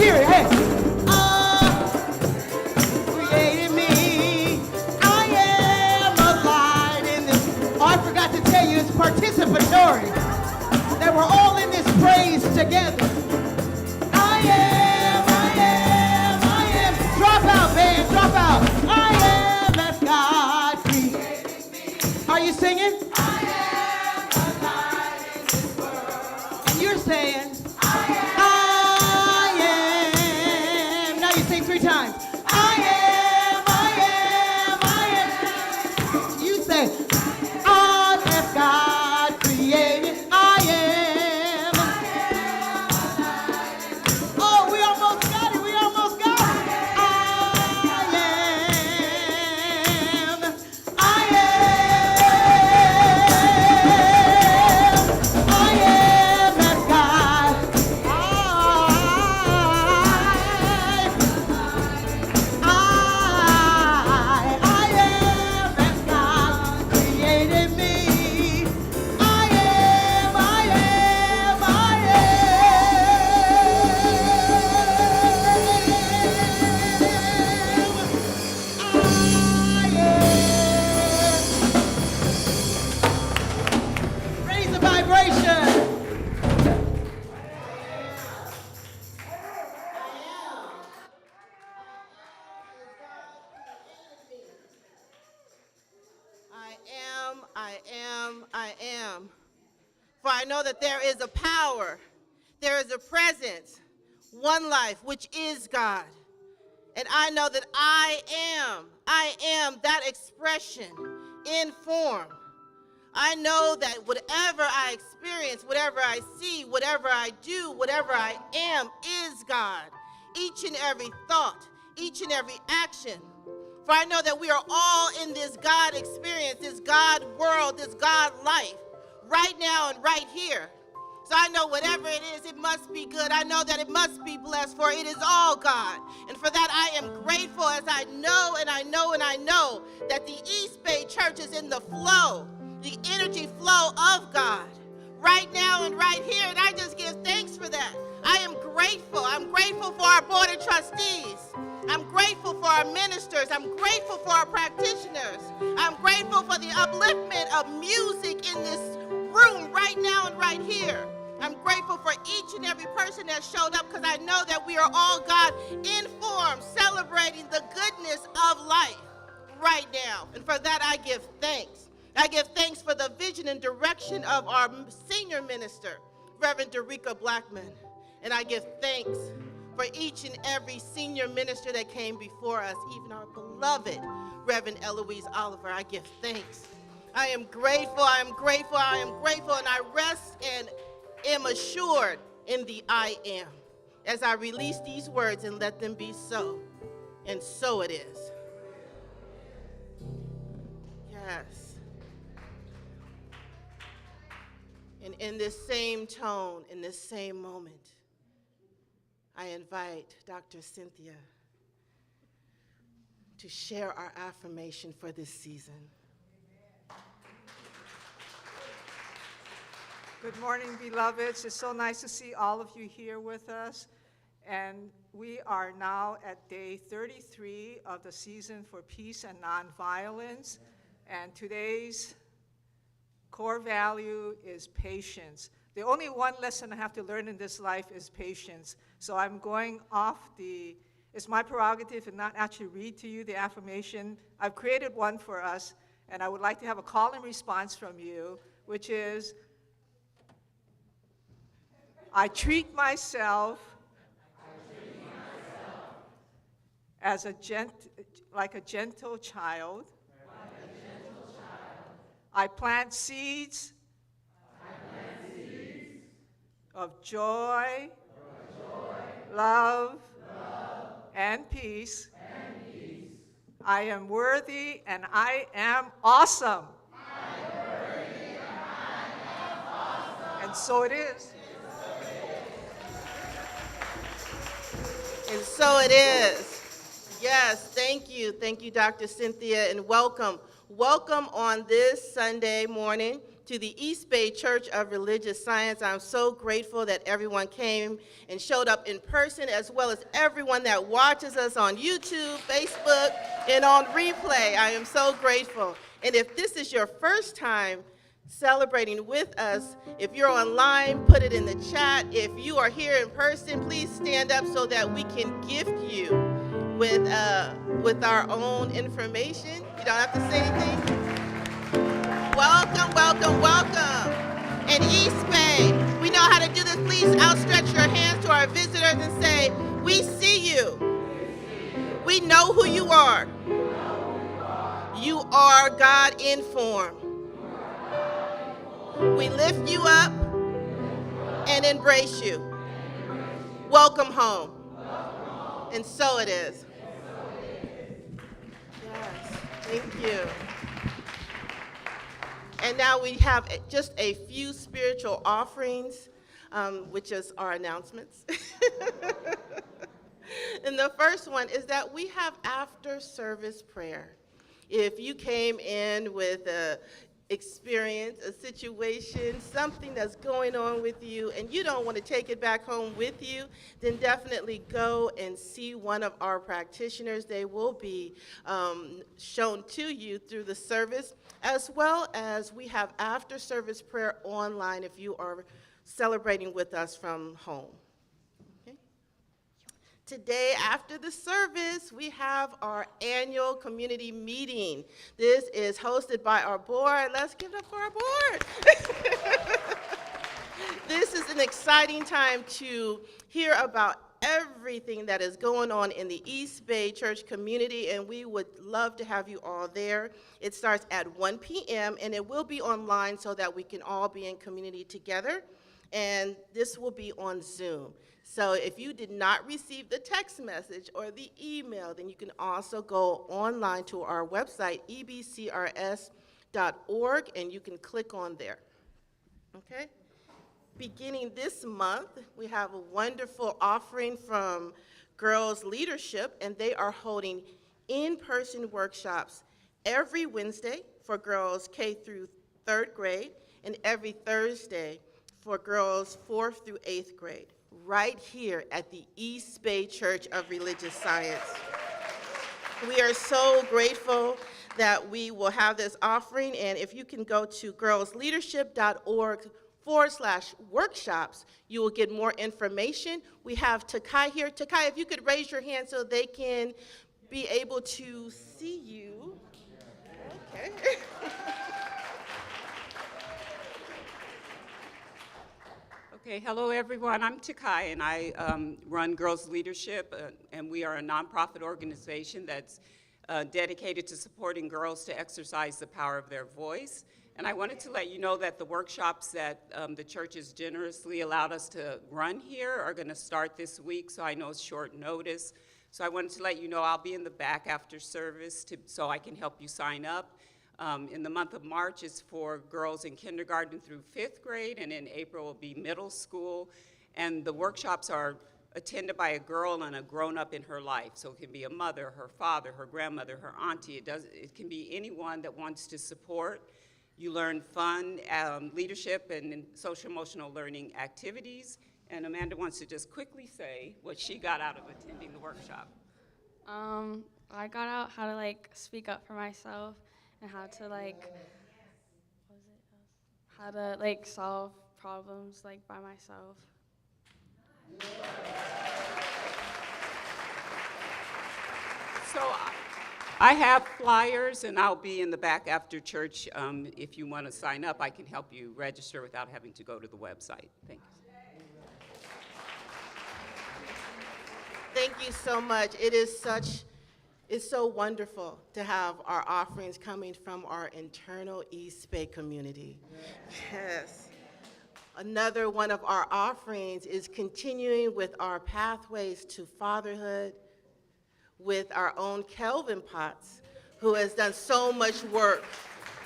hear it. Hey. Created me. I am alive in this. Oh, I forgot to tell you, it's participatory. That we're all in this praise together. I am. Drop out, man, drop out. I am as God created me. Are you singing? I am alive in this world. And you're saying? I am. Now you sing 3 times. I am. You say, I'm as God created. I am. Oh, we almost got it. We almost got it. I am. I am as God. I am as God created me. I am. Raise the vibration. I am. For I know that there is a power, there is a presence, one life, which is God. And I know that I am that expression in form. I know that whatever I experience, whatever I see, whatever I do, whatever I am is God. Each and every thought, each and every action. For I know that we are all in this God experience, this God world, this God life, right now and right here. So I know whatever it is, it must be good. I know that it must be blessed, for it is all God. And for that I am grateful, as I know and I know and I know that the East Bay Church is in the flow, the energy flow of God, right now and right here. And I just give thanks for that. I am grateful. I'm grateful for our board of trustees. I'm grateful for our ministers. I'm grateful for our practitioners. I'm grateful for the upliftment of music in this room right now and right here. I'm grateful for each and every person that showed up, because I know that we are all God in form, celebrating the goodness of life right now. And for that I give thanks. I give thanks for the vision and direction of our senior minister, Reverend Dereca Blackmon. And I give thanks for each and every senior minister that came before us, even our beloved Reverend Eloise Oliver. I give thanks. I am grateful, I am grateful, I am grateful, and I rest and am assured in the I am, as I release these words and let them be so. And so it is. Yes. And in this same tone, in this same moment, I invite Dr. Cynthia to share our affirmation for this season. Good morning, beloveds. It's so nice to see all of you here with us. And we are now at day 33 of the season for peace and nonviolence. And today's core value is patience. The only one lesson I have to learn in this life is patience. So I'm going off it's my prerogative to not actually read to you the affirmation. I've created one for us, and I would like to have a call and response from you, which is, I treat myself as like a gentle child. I plant seeds of joy, love, and peace. I am worthy and I am awesome. And so it is. And so it is. Yes, thank you. Thank you, Dr. Cynthia, and welcome. Welcome on this Sunday morning to the East Bay Church of Religious Science. I'm so grateful that everyone came and showed up in person, as well as everyone that watches us on YouTube, Facebook, and on replay. I am so grateful. And if this is your first time celebrating with us, if you're online, put it in the chat. If you are here in person, please stand up so that we can gift you with our own information. You don't have to say anything. Welcome, welcome, welcome. And East Bay, we know how to do this. Please outstretch your hands to our visitors and say, we see you. We know who you are. You are God in form. We lift you up and embrace you. Welcome home. And so it is. Yes, thank you. And now we have just a few spiritual offerings, which is our announcements. And the first one is that we have after service prayer. If you came in with a experience, a situation, something that's going on with you, and you don't want to take it back home with you, then definitely go and see one of our practitioners. They will be shown to you through the service, as well as we have after service prayer online if you are celebrating with us from home. Today, after the service, we have our annual community meeting. This is hosted by our board. Let's give it up for our board. This is an exciting time to hear about everything that is going on in the East Bay Church community, and we would love to have you all there. It starts at 1 p.m., and it will be online so that we can all be in community together, and this will be on Zoom. So if you did not receive the text message or the email, then you can also go online to our website, ebcrs.org, and you can click on there. Okay? Beginning this month, we have a wonderful offering from Girls Leadership, and they are holding in-person workshops every Wednesday for girls K through 3rd grade, and every Thursday for girls 4th through 8th grade, right here at the East Bay Church of Religious Science. We are so grateful that we will have this offering, and if you can go to girlsleadership.org/workshops, you will get more information. We have Takai here. Takai, if you could raise your hand so they can be able to see you. Okay. Okay, hello everyone. I'm Takai, and I run Girls Leadership, and we are a nonprofit organization that's dedicated to supporting girls to exercise the power of their voice. And I wanted to let you know that the workshops that the church has generously allowed us to run here are going to start this week, so I know it's short notice. So I wanted to let you know I'll be in the back after service so I can help you sign up. In the month of March, it's for girls in kindergarten through 5th grade, and in April will be middle school. And the workshops are attended by a girl and a grown-up in her life. So it can be a mother, her father, her grandmother, her auntie. It can be anyone that wants to support. You learn fun, leadership, and social-emotional learning activities. And Amanda wants to just quickly say what she got out of attending the workshop. I got out how to speak up for myself and how to solve problems by myself. So I have flyers, and I'll be in the back after church. If you want to sign up, I can help you register without having to go to the website. Thank you. Thank you so much. It's so wonderful to have our offerings coming from our internal East Bay community. Yes. Another one of our offerings is continuing with our pathways to fatherhood with our own Kelvin Potts, who has done so much work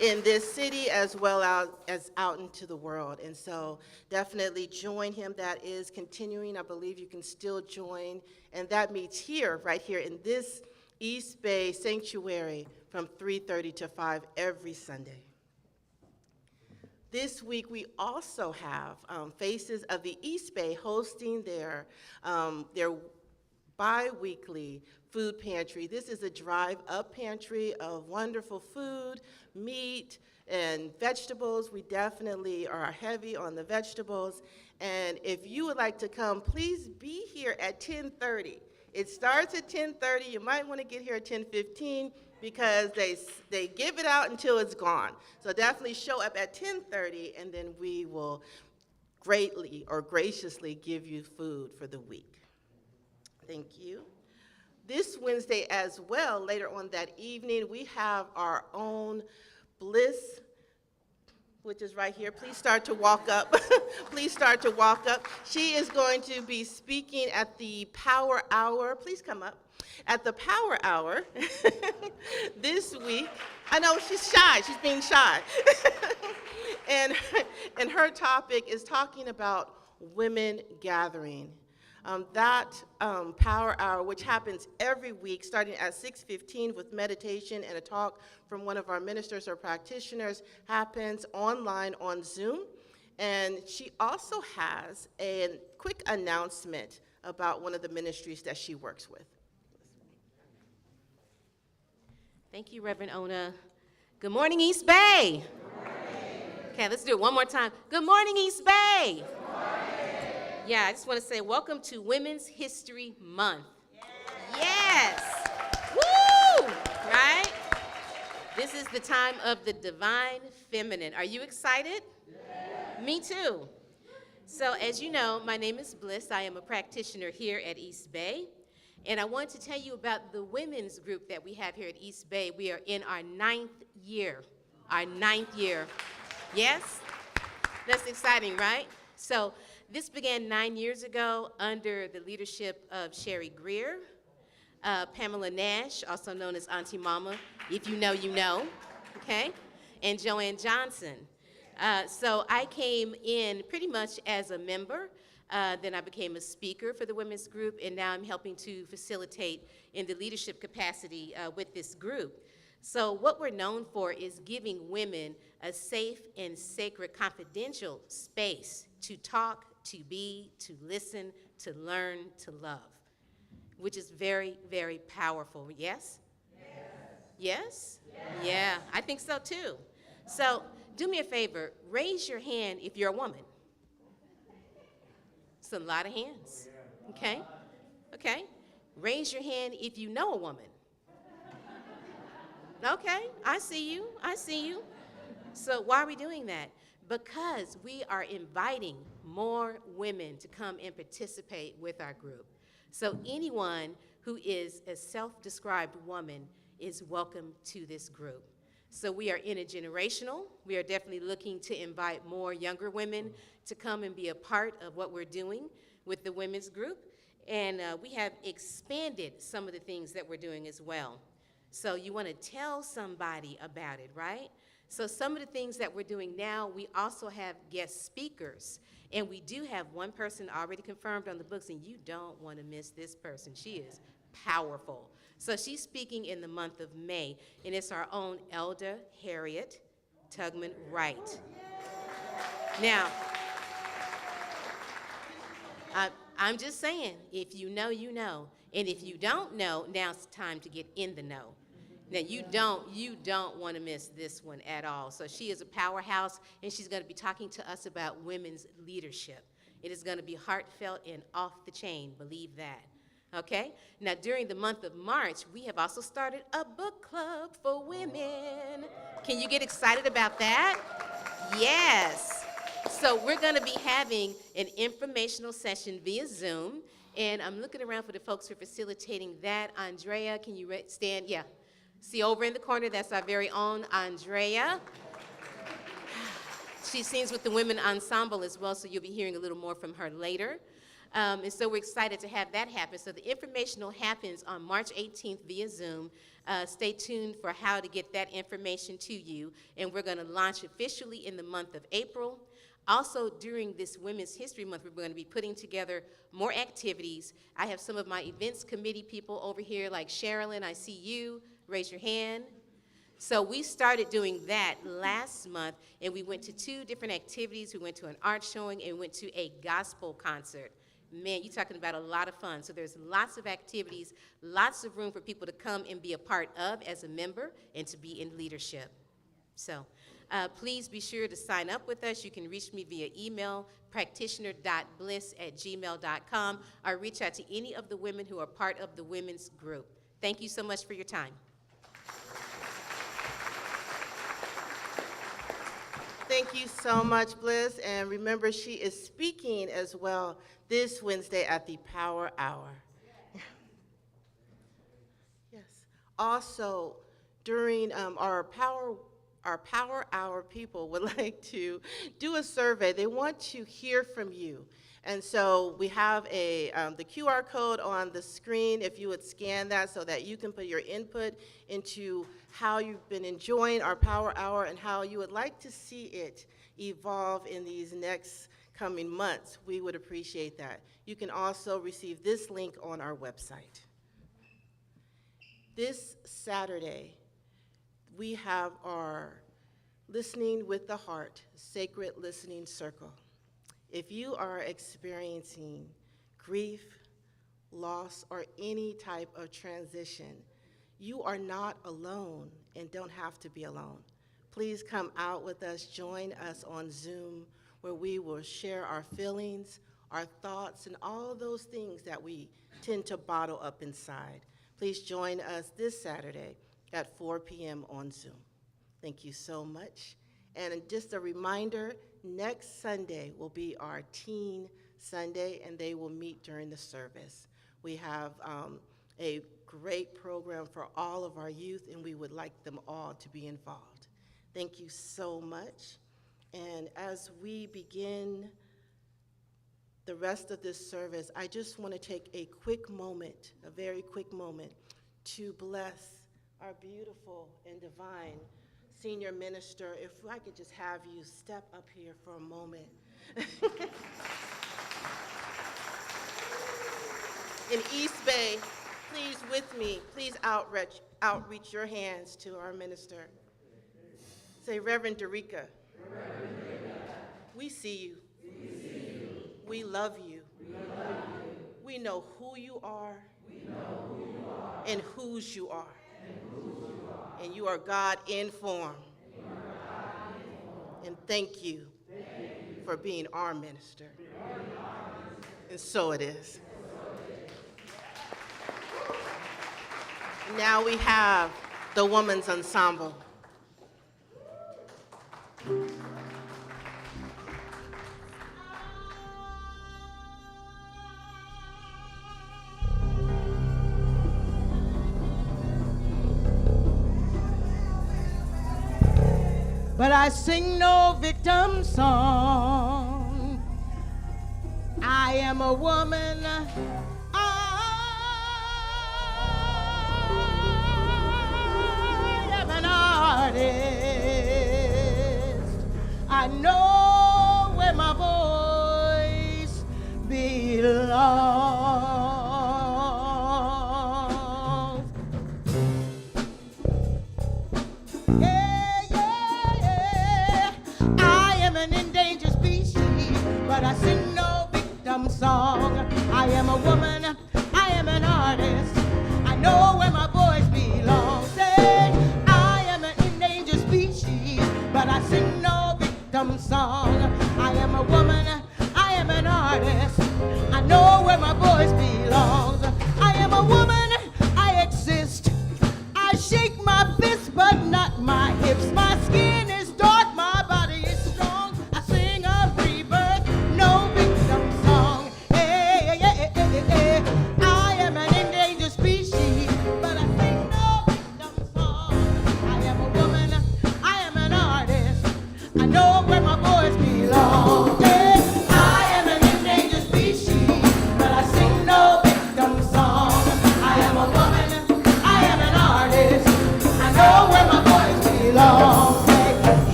in this city as well as out into the world. And so definitely join him. That is continuing. I believe you can still join. And that meets here, right here in this East Bay Sanctuary from 3:30 to 5 every Sunday. This week, we also have Faces of the East Bay hosting their bi-weekly food pantry. This is a drive-up pantry of wonderful food, meat, and vegetables. We definitely are heavy on the vegetables. And if you would like to come, please be here at 10:30. It starts at 10:30. You might want to get here at 10:15 because they give it out until it's gone. So definitely show up at 10:30, and then we will greatly or graciously give you food for the week. Thank you. This Wednesday as well, later on that evening, we have our own Bliss, which is right here. Please start to walk up. Please start to walk up. She is going to be speaking at the Power Hour. Please come up. At the Power Hour this week. I know she's shy. She's being shy. and her topic is talking about women gathering. That Power Hour, which happens every week, starting at 6:15 with meditation and a talk from one of our ministers or practitioners, happens online on Zoom. And she also has a quick announcement about one of the ministries that she works with. Thank you, Reverend Ona. Good morning, East Bay. Good morning. Okay, let's do it one more time. Good morning, East Bay. Good morning. Yeah, I just want to say welcome to Women's History Month. Yes. Woo! Right? This is the time of the divine feminine. Are you excited? Yes. Me too. So as you know, my name is Bliss. I am a practitioner here at East Bay. And I want to tell you about the women's group that we have here at East Bay. We are in our 9th year. Our 9th year. Yes? That's exciting, right? So this began 9 years ago under the leadership of Sherry Greer, Pamela Nash, also known as Auntie Mama, if you know, you know, okay, and Joanne Johnson. So I came in pretty much as a member. Then I became a speaker for the women's group, and now I'm helping to facilitate in the leadership capacity with this group. So what we're known for is giving women a safe and sacred confidential space to talk, to be, to listen, to learn, to love, which is very, very powerful. Yes? Yes? Yes? Yeah, I think so too. So do me a favor, raise your hand if you're a woman. It's a lot of hands, okay? Okay, raise your hand if you know a woman. Okay, I see you, I see you. So why are we doing that? Because we are inviting more women to come and participate with our group. So anyone who is a self-described woman is welcome to this group. So we are intergenerational. We are definitely looking to invite more younger women to come and be a part of what we're doing with the women's group. And we have expanded some of the things that we're doing as well. So you want to tell somebody about it, right? So some of the things that we're doing now, we also have guest speakers. And we do have one person already confirmed on the books, and you don't want to miss this person. She is powerful. So she's speaking in the month of May, and it's our own Elder Harriet Tubman Wright. Now, I'm just saying, if you know, you know. And if you don't know, now it's time to get in the know. Now, you don't want to miss this one at all. So she is a powerhouse, and she's going to be talking to us about women's leadership. It is going to be heartfelt and off the chain, believe that. Okay? Now, during the month of March, we have also started a book club for women. Can you get excited about that? Yes. So we're going to be having an informational session via Zoom, and I'm looking around for the folks who are facilitating that. Andrea, can you stand? Yeah. See over in the corner, that's our very own Andrea. She sings with the Women Ensemble as well, so you'll be hearing a little more from her later. And so we're excited to have that happen. So the informational happens on March 18th via Zoom. Stay tuned for how to get that information to you. And we're going to launch officially in the month of April. Also, during this Women's History Month, we're going to be putting together more activities. I have some of my events committee people over here, like Sherilyn, I see you. Raise your hand. So we started doing that last month, and we went to 2 different activities. We went to an art showing and went to a gospel concert. Man, you're talking about a lot of fun. So there's lots of activities, lots of room for people to come and be a part of as a member and to be in leadership. So please be sure to sign up with us. You can reach me via email, practitioner.bliss@gmail.com, or reach out to any of the women who are part of the women's group. Thank you so much for your time. Thank you so much, Bliss. And remember, she is speaking as well this Wednesday at the Power Hour. Yes. Also, during our Power Hour, people would like to do a survey. They want to hear from you. And so we have the QR code on the screen, if you would scan that so that you can put your input into how you've been enjoying our Power Hour and how you would like to see it evolve in these next coming months. We would appreciate that. You can also receive this link on our website. This Saturday, we have our Listening with the Heart Sacred Listening Circle. If you are experiencing grief, loss, or any type of transition, you are not alone and don't have to be alone. Please come out with us, join us on Zoom, where we will share our feelings, our thoughts, and all those things that we tend to bottle up inside. Please join us this Saturday at 4 p.m. on Zoom. Thank you so much. And just a reminder, next Sunday will be our Teen Sunday, and they will meet during the service. We have a great program for all of our youth, and we would like them all to be involved. Thank you so much. And as we begin the rest of this service, I just want to take a quick moment, a very quick moment, to bless our beautiful and divine senior minister. If I could just have you step up here for a moment. In East Bay, please with me, please outreach your hands to our minister. Say, Reverend Dereca, we see you. We love you. We know who you are and whose you are. And you are God in form. And thank you for being our minister. And so it is. Now we have the Women's Ensemble. But I sing no victim song. I am a woman. I am an artist. I know where my voice belongs. But I sing no victim song. I am a woman, I am an artist. I know where my voice belongs. Say, I am an endangered species, but I sing no victim song.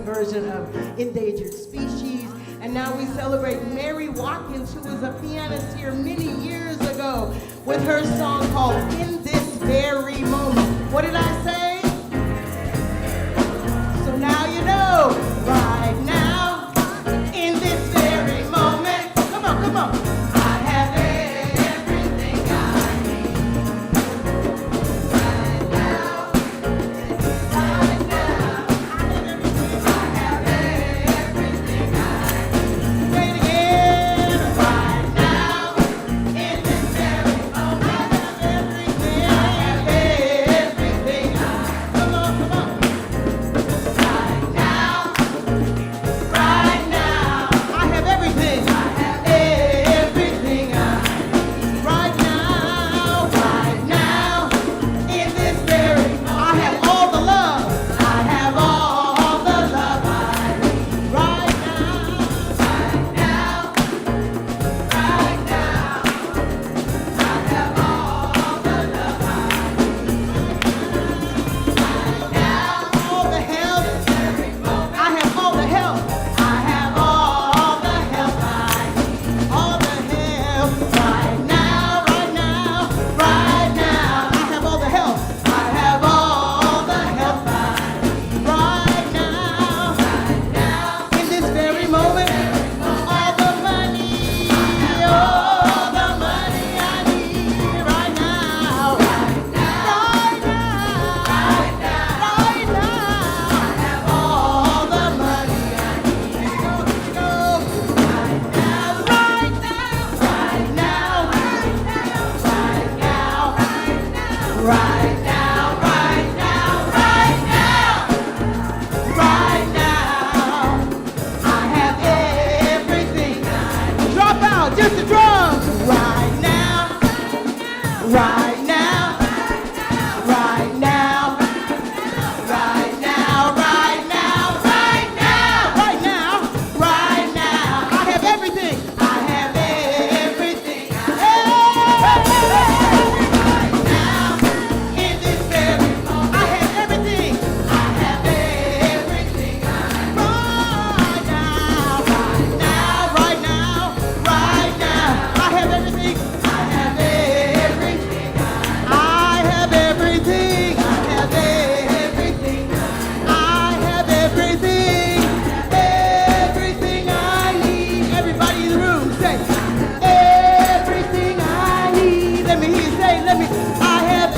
version of Endangered Species. And now we celebrate Mary Watkins, who was a pianist here many years ago, with her song called In This Very Moment. What did I say? So now you know, right now, in this very moment. Come on, come on. I have everything I need. Right now, right now, I have everything I need. Say it again. Right now, in this very moment, I have everything. I have everything I need. Come on, come on. Right now, I have everything. I have everything I need. Right now, in this very moment, I have all the love. I have all the love I need. Right now, I have all the love I need. All the help. I have all the help. I have all the help I need. All the help. Right now, right now, right now. I have all the help. I have all the help I need. Right now, in this very moment, all the money I need. Right now, right now, right now. I have all the money I need. Right now, right now, right now, right now, right now, right now. I have everything I need. Drop out, just the drums. Right now, right now, right now. Right now, right now, right now, right now, right now. I have everything. I have everything. Right now, in this very moment, I have everything. I have everything. Right now, right now, right now, right now. I have everything. I have everything. I have everything. I have everything. I have everything. Everything I need. Everybody in the room say, everything I need. Let me hear you say, I have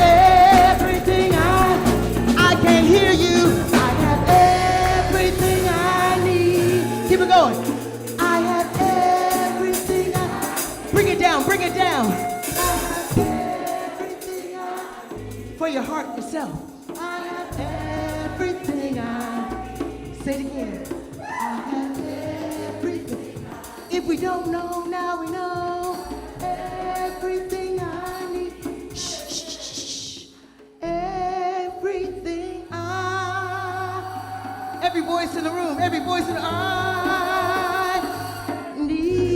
everything I can't hear you. I have everything I need. Keep it going. I have everything bring it down, bring it down. I have everything for your heart yourself. I have everything say it again. I have everything. If we don't know, now we know. Everything I need. Shh, shh, shh, shh. Everything every voice in the room, every voice in the I need.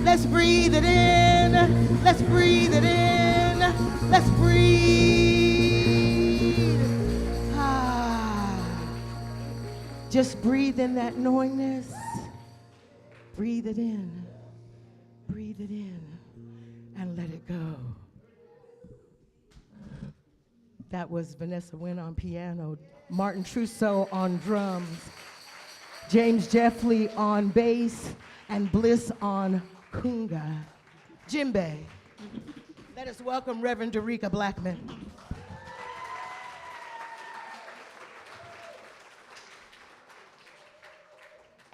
Let's breathe it in. Let's breathe it in. Let's breathe. Just breathe in that knowingness. Breathe it in. Breathe it in. And let it go. That was Vanessa Wynn on piano, Martin Trousseau on drums, James Jeffley on bass, and Bliss on kunga. Djembe. Let us welcome Reverend Dereca Blackmon.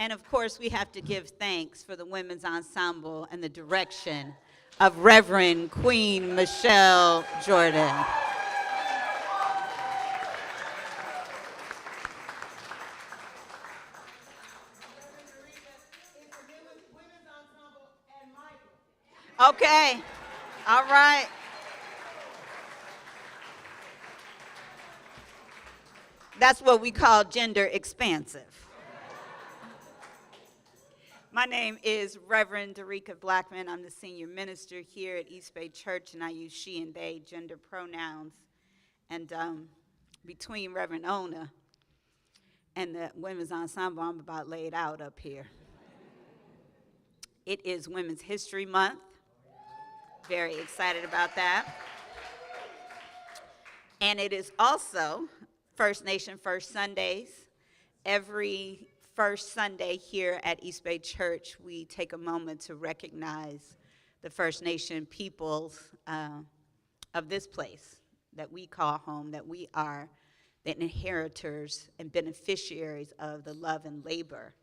And of course, we have to give thanks for the women's ensemble and the direction of Reverend Queen Michelle Jordan. Okay, all right. That's what we call gender expansive. My name is Reverend Dereca Blackmon. I'm the senior minister here at East Bay Church, and I use she and they gender pronouns. And between Reverend Ona and the women's ensemble, I'm about laid out up here. It is Women's History Month. Very excited about that. And it is also First Nation First Sundays. Every first Sunday here at East Bay Church, we take a moment to recognize the First Nation peoples of this place that we call home, that we are the inheritors and beneficiaries of the love and labor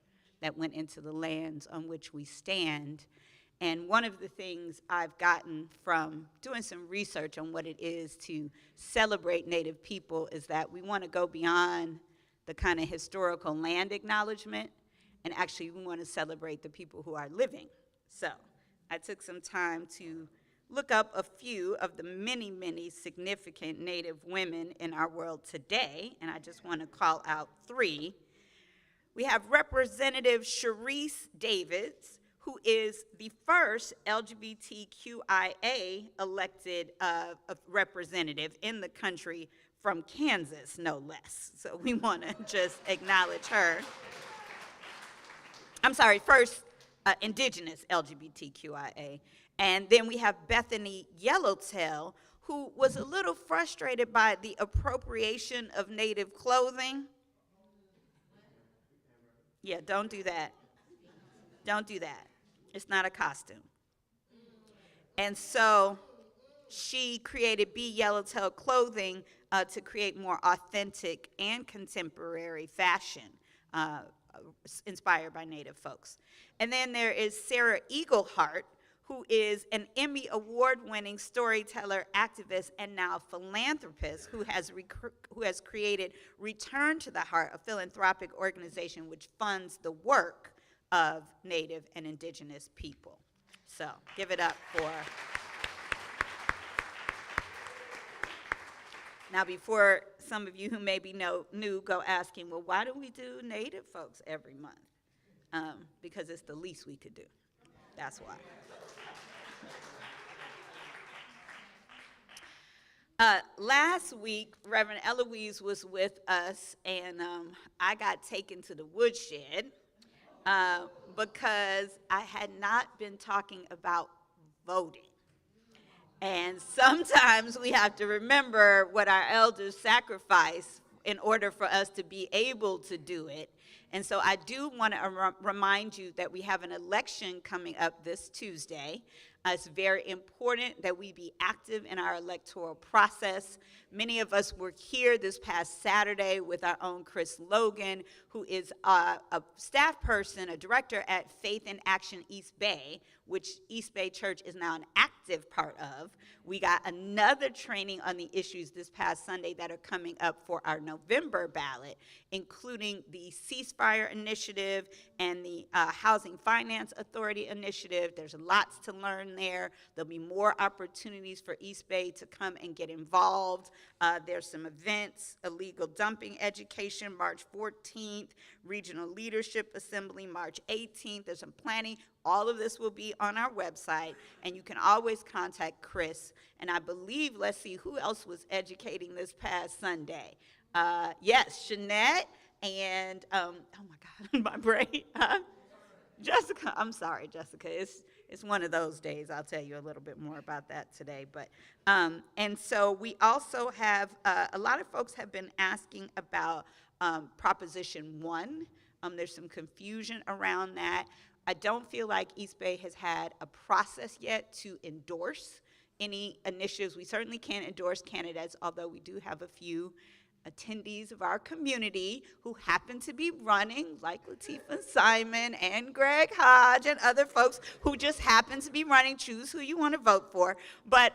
that went into the lands on which we stand. And one of the things I've gotten from doing some research on what it is to celebrate Native people is that we want to go beyond the kind of historical land acknowledgement, and actually we want to celebrate the people who are living. So I took some time to look up a few of the many, many significant Native women in our world today, and I just want to call out 3. We have Representative Sharice Davids, who is the first LGBTQIA elected representative in the country from Kansas, no less. So we want to just acknowledge her. I'm sorry, first indigenous LGBTQIA. And then we have Bethany Yellowtail, who was a little frustrated by the appropriation of Native clothing. Yeah, don't do that. Don't do that. It's not a costume. And so she created Be Yellowtail Clothing to create more authentic and contemporary fashion inspired by Native folks. And then there is Sarah Eagleheart, who is an Emmy award-winning storyteller, activist, and now philanthropist who has created Return to the Heart, a philanthropic organization which funds the work of Native and indigenous people. So give it up for. Now, before some of you who maybe new go asking, well, why do we do Native folks every month? Because it's the least we could do. That's why. Last week, Reverend Eloise was with us, and I got taken to the woodshed because I had not been talking about voting. And sometimes we have to remember what our elders sacrificed in order for us to be able to do it. And so I do want to remind you that we have an election coming up this Tuesday. It's very important that we be active in our electoral process. Many of us were here this past Saturday with our own Chris Logan, who is a staff person, a director at Faith in Action East Bay, which East Bay Church is now an active part of. We got another training on the issues this past Sunday that are coming up for our November ballot, including the Ceasefire Initiative and the Housing Finance Authority Initiative. There's lots to learn there. There'll be more opportunities for East Bay to come and get involved. There's some events, illegal dumping education, March 14th, Regional Leadership Assembly, March 18th. There's some planning. All of this will be on our website, and you can always contact Chris. And I believe, let's see, who else was educating this past Sunday? Yes, Shanette and, oh my God, my brain. Jessica, I'm sorry, Jessica. It's one of those days. I'll tell you a little bit more about that today. But and so we also have, a lot of folks have been asking about Proposition 1. There's some confusion around that. I don't feel like East Bay has had a process yet to endorse any initiatives. We certainly can't endorse candidates, although we do have a few attendees of our community who happen to be running, like Latifah Simon and Greg Hodge and other folks who just happen to be running. Choose who you want to vote for. But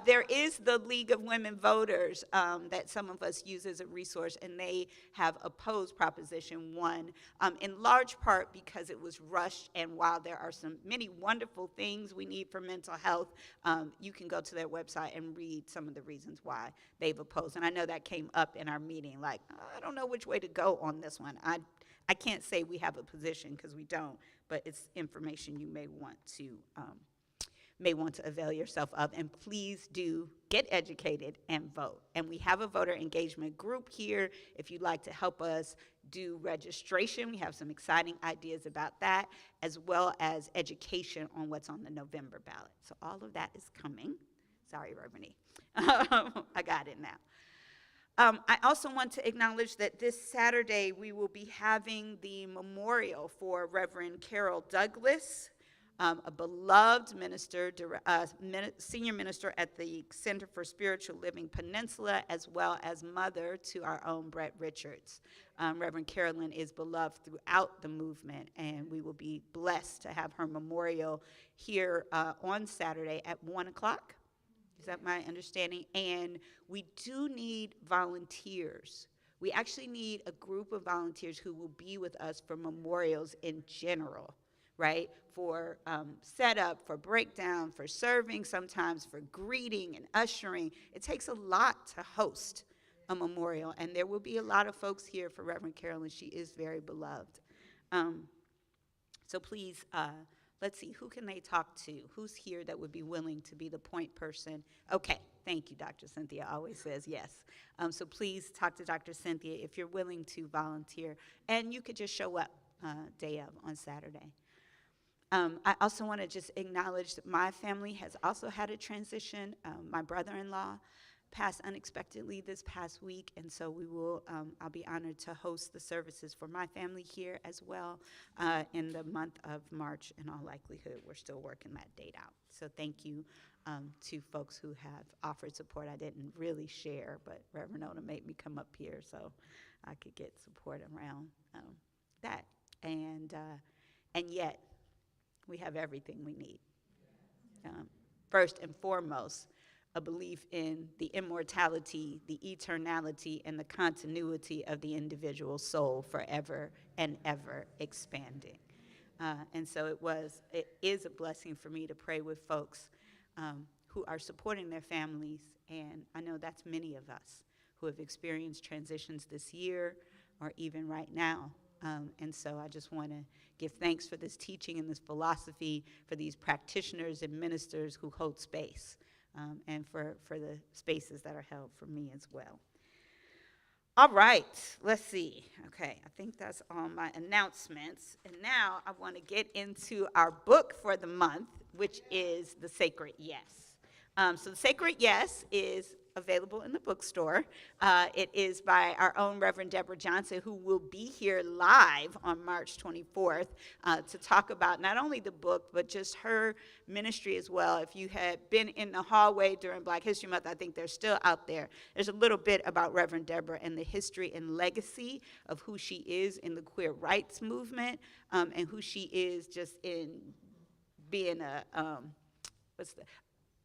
there is the League of Women Voters that some of us use as a resource, and they have opposed Proposition 1 in large part because it was rushed, and while there are many wonderful things we need for mental health, you can go to their website and read some of the reasons why they've opposed. And I know that came up in our meeting, like, I don't know which way to go on this one. I can't say we have a position because we don't, but it's information you may want to may want to avail yourself of. And please do get educated and vote. And we have a voter engagement group here. If you'd like to help us do registration, we have some exciting ideas about that, as well as education on what's on the November ballot. So all of that is coming. Sorry, Reverend E. I got it now. I also want to acknowledge that this Saturday we will be having the memorial for Reverend Carol Douglas, a beloved minister, senior minister at the Center for Spiritual Living Peninsula, as well as mother to our own Brett Richards. Reverend Carolyn is beloved throughout the movement, and we will be blessed to have her memorial here on Saturday at 1 o'clock. Is that my understanding? And we do need volunteers. We actually need a group of volunteers who will be with us for memorials in general, right? For setup, for breakdown, for serving, sometimes for greeting and ushering. It takes a lot to host a memorial, and there will be a lot of folks here for Reverend Carolyn. She is very beloved. So please, let's see, who can they talk to? Who's here that would be willing to be the point person? Okay, thank you, Dr. Cynthia always says yes. So please talk to Dr. Cynthia if you're willing to volunteer. And you could just show up day of on Saturday. I also want to just acknowledge that my family has also had a transition. My brother-in-law passed unexpectedly this past week, and so we will, I'll be honored to host the services for my family here as well in the month of March. In all likelihood, we're still working that date out. So thank you to folks who have offered support. I didn't really share, but Reverend Ona made me come up here so I could get support around that. And yet, we have everything we need. First and foremost, a belief in the immortality, the eternality, and the continuity of the individual soul forever and ever expanding. And so it is a blessing for me to pray with folks who are supporting their families, and I know that's many of us who have experienced transitions this year or even right now. And so I just want to give thanks for this teaching and this philosophy, for these practitioners and ministers who hold space, and for the spaces that are held for me as well. All right, let's see. Okay, I think that's all my announcements. And now I want to get into our book for the month, which is The Sacred Yes. So The Sacred Yes is available in the bookstore. It is by our own Reverend Deborah Johnson, who will be here live on March 24th to talk about not only the book, but just her ministry as well. If you had been in the hallway during Black History Month, I think they're still out there. There's a little bit about Reverend Deborah and the history and legacy of who she is in the queer rights movement, and who she is just in being a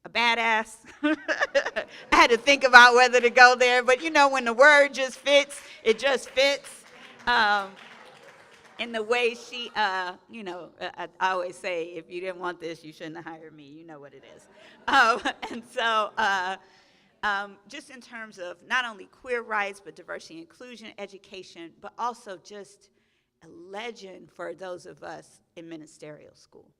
badass. I had to think about whether to go there, but you know, when the word just fits, it just fits. In the way she, I always say, if you didn't want this, you shouldn't have hired me. You know what it is. And so just in terms of not only queer rights, but diversity and inclusion, education, but also just a legend for those of us in ministerial school,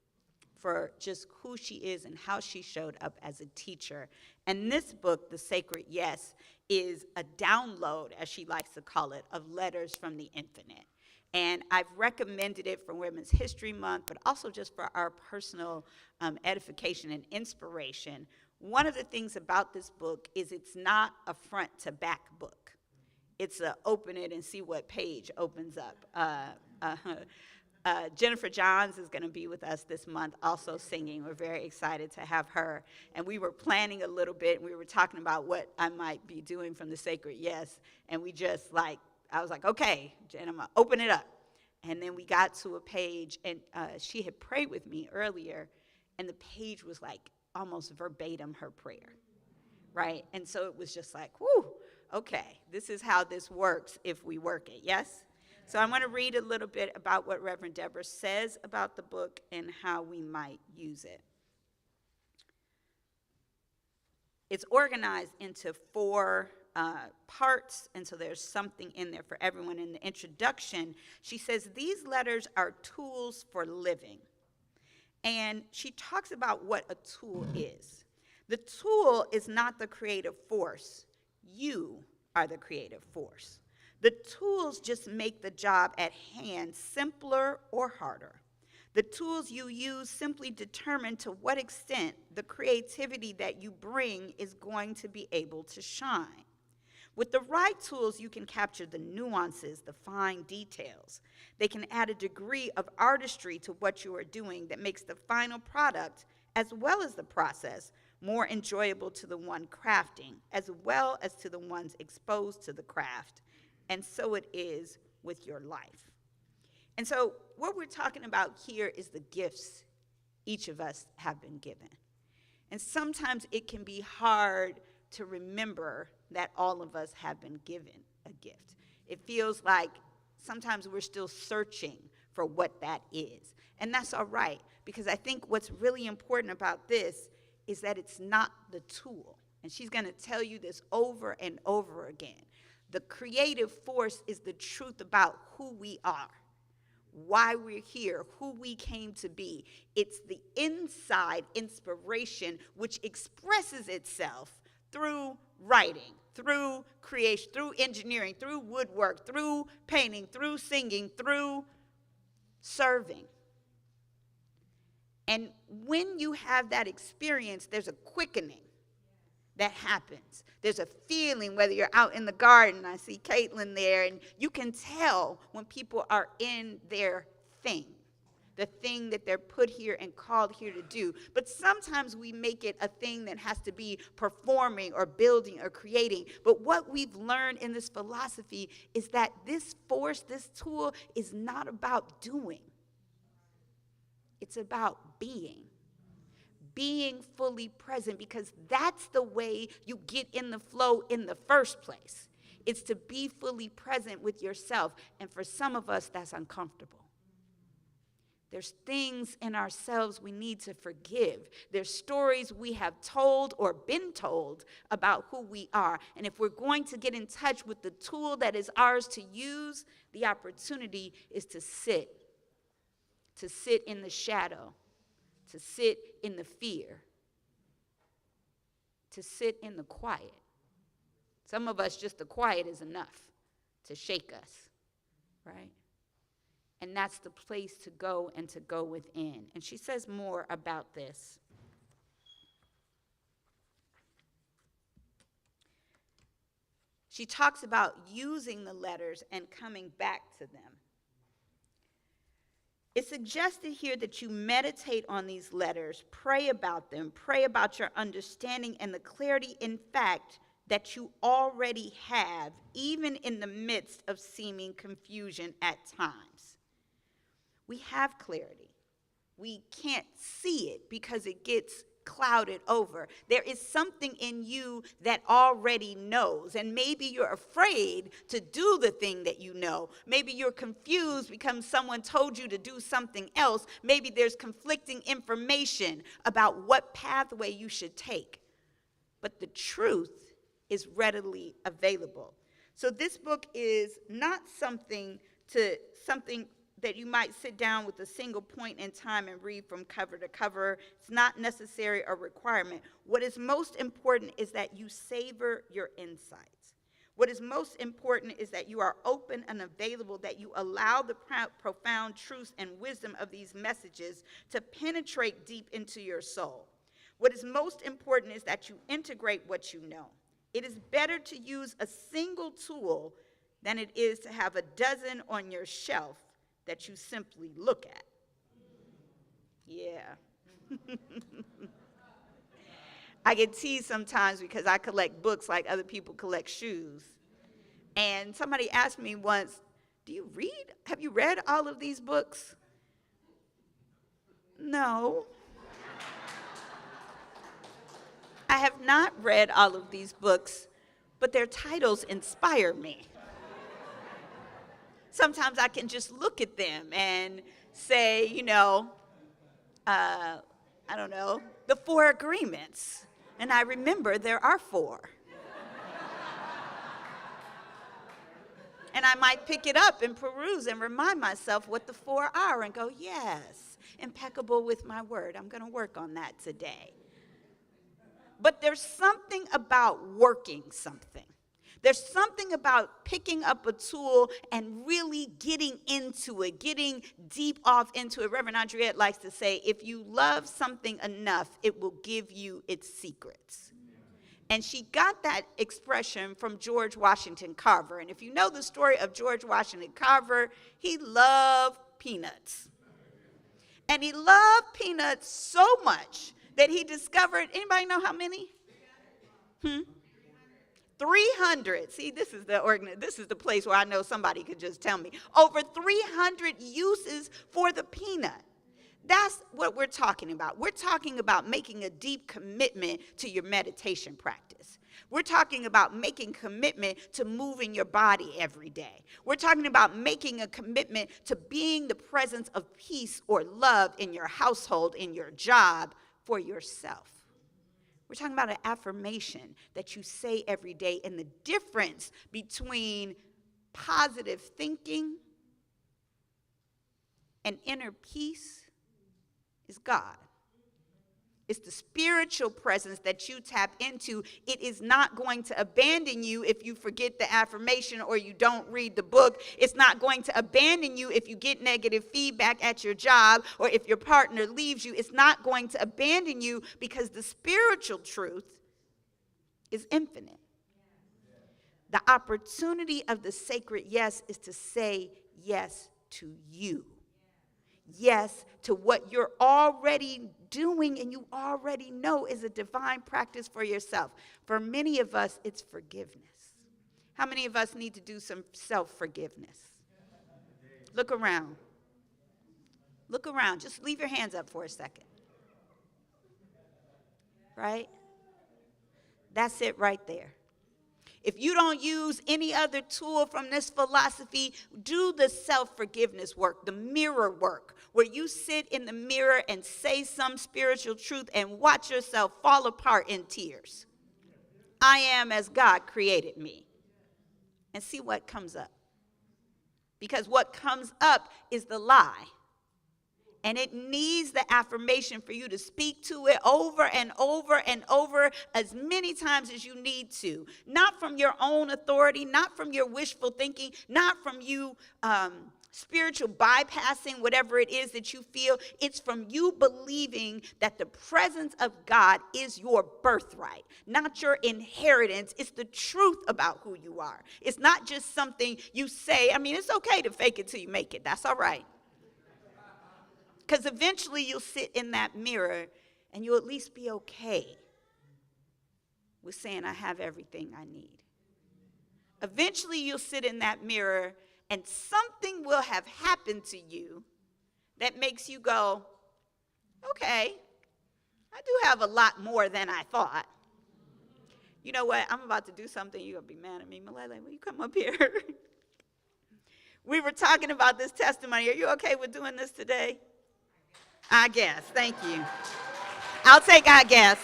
for just who she is and how she showed up as a teacher. And this book, The Sacred Yes, is a download, as she likes to call it, of letters from the infinite. And I've recommended it for Women's History Month, but also just for our personal edification and inspiration. One of the things about this book is it's not a front to back book. It's a open it and see what page opens up. Jennifer Johns is going to be with us this month also singing. We're very excited to have her. And we were planning a little bit, and we were talking about what I might be doing from The Sacred Yes. And we just I was like, okay, Jen, I'm going to open it up. And then we got to a page, and she had prayed with me earlier, and the page was like almost verbatim her prayer, right? And so it was just like, whew, okay, this is how this works if we work it, yes? So I'm going to read a little bit about what Reverend Deborah says about the book and how we might use it. It's organized into 4 parts, and so there's something in there for everyone. In the introduction, she says, these letters are tools for living. And she talks about what a tool is. The tool is not the creative force. You are the creative force. The tools just make the job at hand simpler or harder. The tools you use simply determine to what extent the creativity that you bring is going to be able to shine. With the right tools, you can capture the nuances, the fine details. They can add a degree of artistry to what you are doing that makes the final product, as well as the process, more enjoyable to the one crafting, as well as to the ones exposed to the craft. And so it is with your life. And so what we're talking about here is the gifts each of us have been given. And sometimes it can be hard to remember that all of us have been given a gift. It feels like sometimes we're still searching for what that is. And that's all right, because I think what's really important about this is that it's not the tool. And she's going to tell you this over and over again. The creative force is the truth about who we are, why we're here, who we came to be. It's the inside inspiration which expresses itself through writing, through creation, through engineering, through woodwork, through painting, through singing, through serving. And when you have that experience, there's a quickening that happens. There's a feeling, whether you're out in the garden, I see Caitlin there, and you can tell when people are in their thing, the thing that they're put here and called here to do. But sometimes we make it a thing that has to be performing or building or creating. But what we've learned in this philosophy is that this force, this tool, is not about doing. It's about being. Being fully present, because that's the way you get in the flow in the first place. It's to be fully present with yourself. And for some of us, that's uncomfortable. There's things in ourselves we need to forgive. There's stories we have told or been told about who we are. And if we're going to get in touch with the tool that is ours to use, the opportunity is to sit in the shadow, to sit in the fear, to sit in the quiet. Some of us, just the quiet is enough to shake us, right? And that's the place to go and to go within. And she says more about this. She talks about using the letters and coming back to them. It's suggested here that you meditate on these letters, pray about them, pray about your understanding and the clarity, in fact, that you already have, even in the midst of seeming confusion at times. We have clarity. We can't see it because it gets clouded over. There is something in you that already knows, and maybe you're afraid to do the thing that you know. Maybe you're confused because someone told you to do something else. Maybe there's conflicting information about what pathway you should take. But the truth is readily available. So this book is not something that you might sit down with a single point in time and read from cover to cover. It's not necessary or requirement. What is most important is that you savor your insights. What is most important is that you are open and available, that you allow the profound truths and wisdom of these messages to penetrate deep into your soul. What is most important is that you integrate what you know. It is better to use a single tool than it is to have a dozen on your shelf that you simply look at. Yeah. I get teased sometimes because I collect books like other people collect shoes. And somebody asked me once, do you read? Have you read all of these books? No. I have not read all of these books, but their titles inspire me. Sometimes I can just look at them and say, I don't know, the 4 agreements. And I remember there are 4. And I might pick it up and peruse and remind myself what the 4 are and go, yes, impeccable with my word. I'm going to work on that today. But there's something about working something. There's something about picking up a tool and really getting into it, getting deep off into it. Reverend Andriette likes to say, if you love something enough, it will give you its secrets. And she got that expression from George Washington Carver. And if you know the story of George Washington Carver, he loved peanuts. And he loved peanuts so much that he discovered, anybody know how many? 300. See, this is the place where I know somebody could just tell me. Over 300 uses for the peanut. That's what we're talking about. We're talking about making a deep commitment to your meditation practice. We're talking about making commitment to moving your body every day. We're talking about making a commitment to being the presence of peace or love in your household, in your job, for yourself. We're talking about an affirmation that you say every day, and the difference between positive thinking and inner peace is God. It's the spiritual presence that you tap into. It is not going to abandon you if you forget the affirmation or you don't read the book. It's not going to abandon you if you get negative feedback at your job or if your partner leaves you. It's not going to abandon you because the spiritual truth is infinite. The opportunity of the sacred yes is to say yes to you. Yes to what you're already doing and you already know is a divine practice for yourself. For many of us, it's forgiveness. How many of us need to do some self-forgiveness? Look around. Look around. Just leave your hands up for a second. Right? That's it right there. If you don't use any other tool from this philosophy, do the self-forgiveness work, the mirror work, where you sit in the mirror and say some spiritual truth and watch yourself fall apart in tears. I am as God created me. And see what comes up. Because what comes up is the lie. And it needs the affirmation for you to speak to it over and over and over as many times as you need to. Not from your own authority, not from your wishful thinking, not from you spiritual bypassing whatever it is that you feel. It's from you believing that the presence of God is your birthright, not your inheritance. It's the truth about who you are. It's not just something you say. I mean, it's okay to fake it till you make it. That's all right. Because eventually you'll sit in that mirror and you'll at least be okay with saying, I have everything I need. Eventually you'll sit in that mirror and something will have happened to you that makes you go, okay, I do have a lot more than I thought. You know what? I'm about to do something. You're going to be mad at me. Malele, will you come up here? We were talking about this testimony. Are you okay with doing this today? I guess. Thank you. I'll take I guess.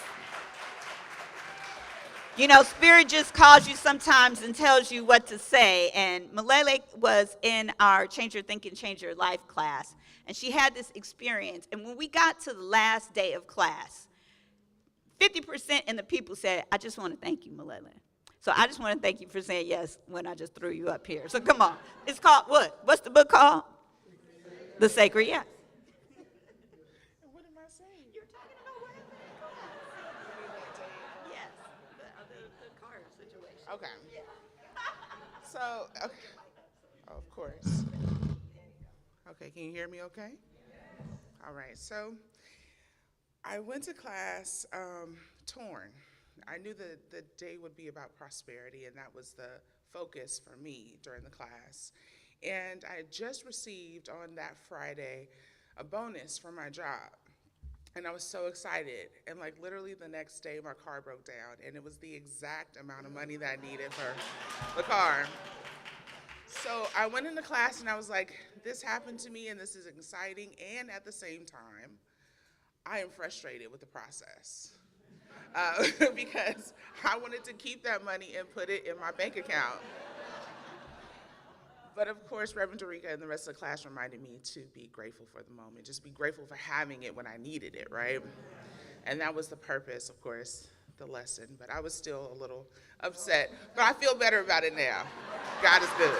You know, Spirit just calls you sometimes and tells you what to say. And Malele was in our Change Your Thinking, Change Your Life class. And she had this experience. And when we got to the last day of class, 50% of the people said, I just want to thank you, Malele. So I just want to thank you for saying yes when I just threw you up here. So come on. It's called what? What's the book called? The Sacred Yes. Okay. So, okay. Oh, of course. Okay, can you hear me okay? All right, so I went to class torn. I knew that the day would be about prosperity, and that was the focus for me during the class. And I had just received on that Friday a bonus from my job. And I was so excited. And like literally the next day, my car broke down. And it was the exact amount of money that I needed for the car. So I went into class and I was like, this happened to me and this is exciting. And at the same time, I am frustrated with the process. Because I wanted to keep that money and put it in my bank account. But of course, Reverend Dereca and the rest of the class reminded me to be grateful for the moment, just be grateful for having it when I needed it, right? And that was the purpose, of course, the lesson. But I was still a little upset, but I feel better about it now. God is good.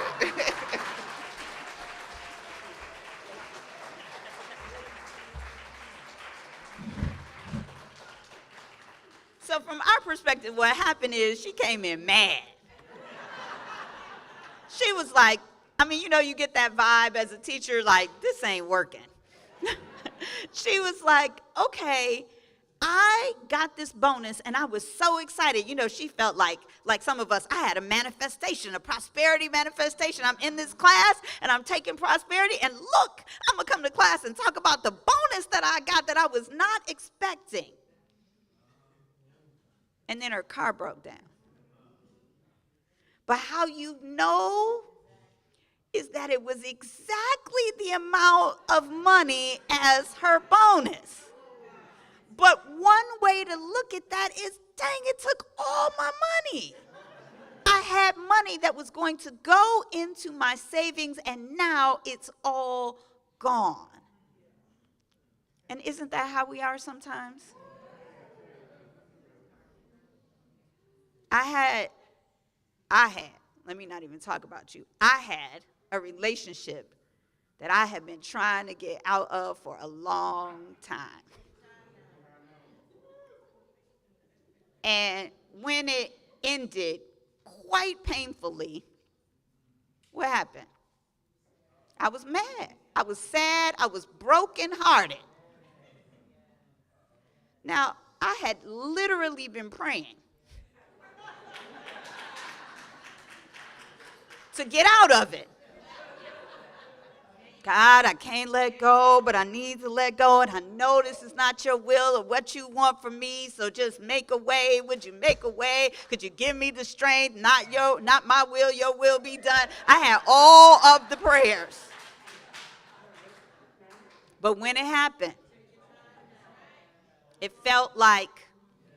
So from our perspective, what happened is she came in mad. She was like, I mean, you know, you get that vibe as a teacher, like, this ain't working. She was like, okay, I got this bonus and I was so excited. You know, she felt like some of us, I had a manifestation, a prosperity manifestation. I'm in this class and I'm taking prosperity, and look, I'm gonna come to class and talk about the bonus that I got that I was not expecting. And then her car broke down. But how you know is that it was exactly the amount of money as her bonus. But one way to look at that is, dang, it took all my money. I had money that was going to go into my savings, and now it's all gone. And isn't that how we are sometimes? I had, let me not even talk about you. I had a relationship that I had been trying to get out of for a long time. And when it ended quite painfully, what happened? I was mad. I was sad. I was brokenhearted. Now, I had literally been praying to get out of it. God, I can't let go, but I need to let go, and I know this is not your will or what you want from me, so just make a way. Would you make a way? Could you give me the strength? Not my will, your will be done. I had all of the prayers. But when it happened, it felt like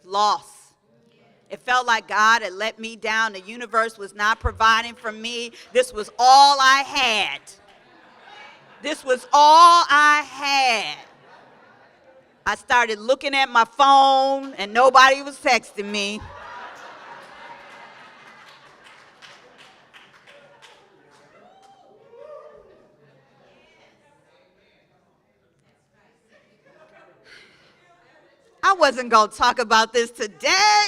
loss. It felt like God had let me down. The universe was not providing for me. This was all I had. This was all I had. I started looking at my phone and nobody was texting me. I wasn't going to talk about this today.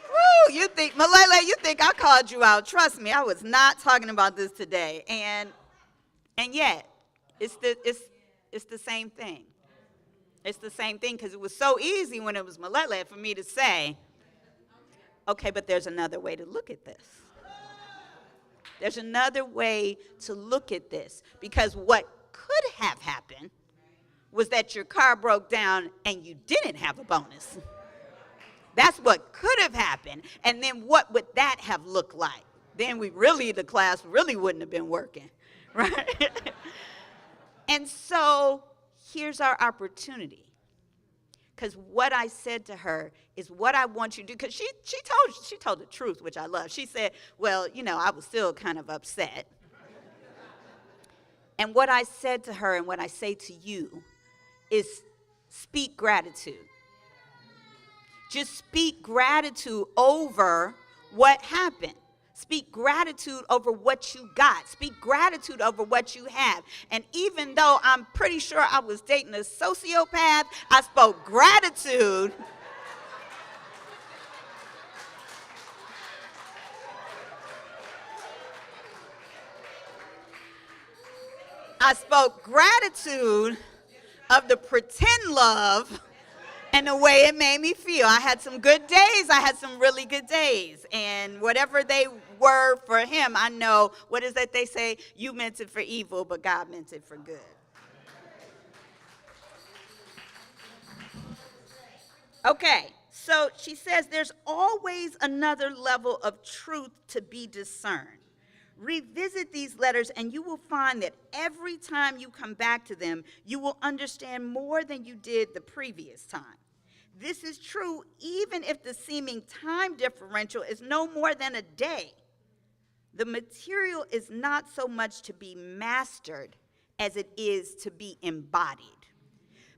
Woo, you think, Malele, you think I called you out. Trust me, I was not talking about this today. And yet, it's the same thing. It's the same thing, because it was so easy when it was Malele for me to say, okay, but there's another way to look at this. There's another way to look at this, because what could have happened was that your car broke down and you didn't have a bonus. That's what could have happened. And then what would that have looked like? Then the class really wouldn't have been working, right? And so here's our opportunity. Because what I said to her is what I want you to do. Because she told the truth, which I love. She said, well, you know, I was still kind of upset. And what I said to her and what I say to you is speak gratitude. Just speak gratitude over what happened. Speak gratitude over what you got. Speak gratitude over what you have. And even though I'm pretty sure I was dating a sociopath, I spoke gratitude. I spoke gratitude of the pretend love and the way it made me feel. I had some good days. I had some really good days. And whatever they were for him, I know, what is that they say? You meant it for evil, but God meant it for good. Okay, so she says there's always another level of truth to be discerned. Revisit these letters and you will find that every time you come back to them, you will understand more than you did the previous time. This is true even if the seeming time differential is no more than a day. The material is not so much to be mastered as it is to be embodied.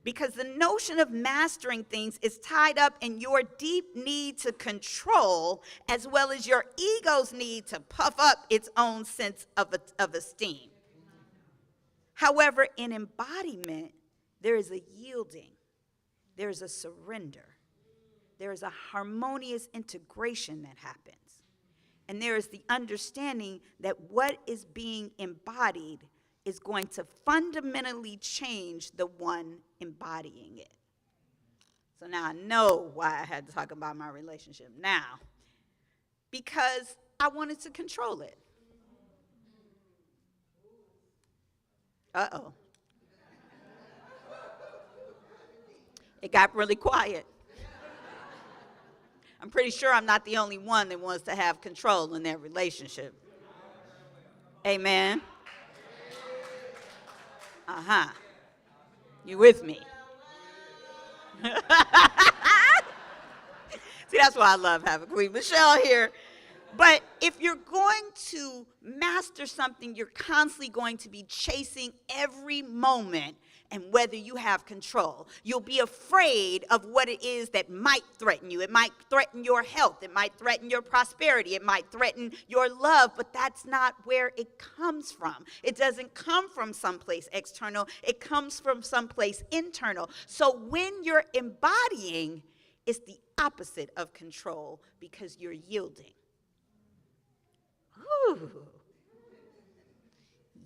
Because the notion of mastering things is tied up in your deep need to control, as well as your ego's need to puff up its own sense of esteem. However, in embodiment, there is a yielding, there is a surrender, there is a harmonious integration that happens. And there is the understanding that what is being embodied is going to fundamentally change the one embodying it. So now I know why I had to talk about my relationship now. Because I wanted to control it. Uh-oh. It got really quiet. I'm pretty sure I'm not the only one that wants to have control in their relationship. Amen. Uh-huh. You with me? See, that's why I love having Queen Michelle here. But if you're going to master something, you're constantly going to be chasing every moment and whether you have control. You'll be afraid of what it is that might threaten you. It might threaten your health. It might threaten your prosperity. It might threaten your love, but that's not where it comes from. It doesn't come from someplace external. It comes from someplace internal. So when you're embodying, it's the opposite of control because you're yielding. Ooh.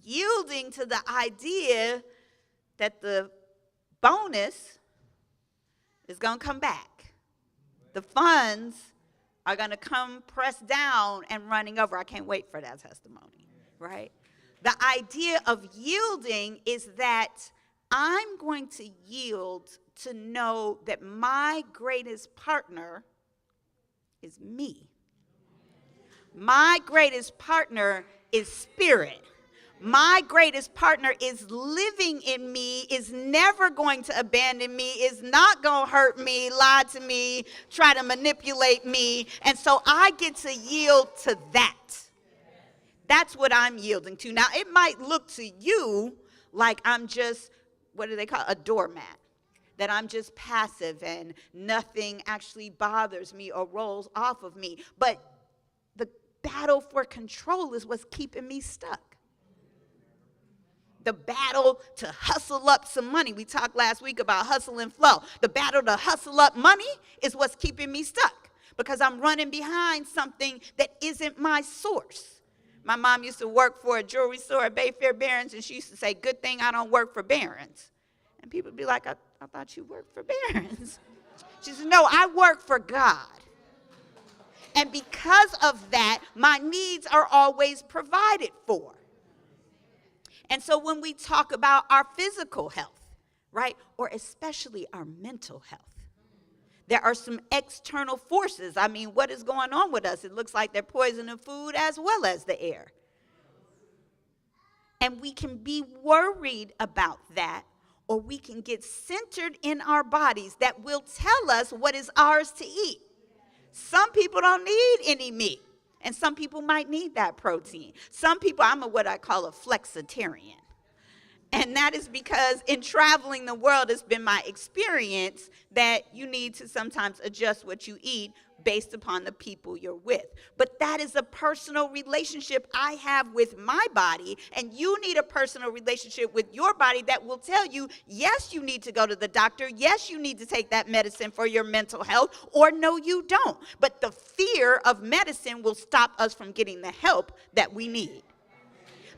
Yielding to the idea that the bonus is going to come back. The funds are going to come pressed down and running over. I can't wait for that testimony, right? The idea of yielding is that I'm going to yield to know that my greatest partner is me. My greatest partner is spirit. My greatest partner is living in me, is never going to abandon me, is not going to hurt me, lie to me, try to manipulate me. And so I get to yield to that. That's what I'm yielding to. Now, it might look to you like I'm just, what do they call it? A doormat. That I'm just passive and nothing actually bothers me or rolls off of me. But the battle for control is what's keeping me stuck. The battle to hustle up some money. We talked last week about hustle and flow. The battle to hustle up money is what's keeping me stuck because I'm running behind something that isn't my source. My mom used to work for a jewelry store at Bayfair Barron's, and she used to say, good thing I don't work for Barron's. And people would be like, I thought you worked for Barron's. She said, no, I work for God. And because of that, my needs are always provided for. And so when we talk about our physical health, right, or especially our mental health, there are some external forces. I mean, what is going on with us? It looks like they're poisoning food as well as the air. And we can be worried about that, or we can get centered in our bodies that will tell us what is ours to eat. Some people don't need any meat. And some people might need that protein. Some people, I'm what I call a flexitarian. And that is because in traveling the world, it's been my experience that you need to sometimes adjust what you eat based upon the people you're with. But that is a personal relationship I have with my body, and you need a personal relationship with your body that will tell you, yes, you need to go to the doctor, yes, you need to take that medicine for your mental health, or no, you don't. But the fear of medicine will stop us from getting the help that we need.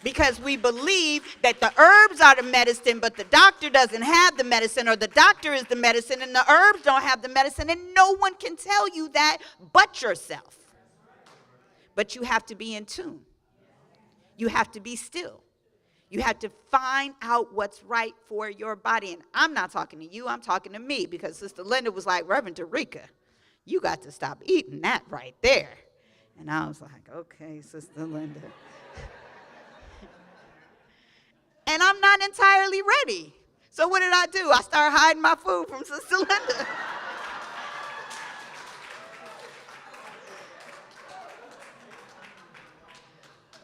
Because we believe that the herbs are the medicine, but the doctor doesn't have the medicine, or the doctor is the medicine and the herbs don't have the medicine, and no one can tell you that but yourself. But you have to be in tune. You have to be still. You have to find out what's right for your body. And I'm not talking to you, I'm talking to me, because Sister Linda was like, Reverend Dereca, you got to stop eating that right there. And I was like, okay, Sister Linda. And I'm not entirely ready. So what did I do? I started hiding my food from Sister Linda.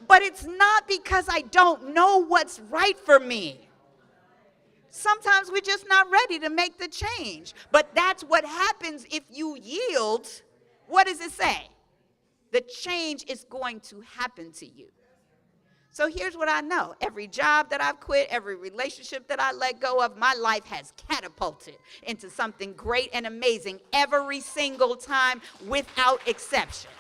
But it's not because I don't know what's right for me. Sometimes we're just not ready to make the change. But that's what happens if you yield. What does it say? The change is going to happen to you. So here's what I know. Every job that I've quit, every relationship that I let go of, my life has catapulted into something great and amazing every single time without exception.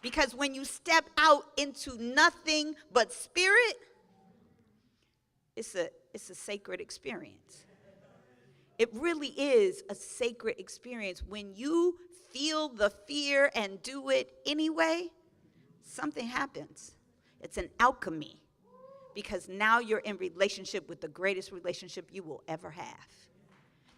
Because when you step out into nothing but spirit, it's a sacred experience. It really is a sacred experience. When you feel the fear and do it anyway, something happens. It's an alchemy, because now you're in relationship with the greatest relationship you will ever have.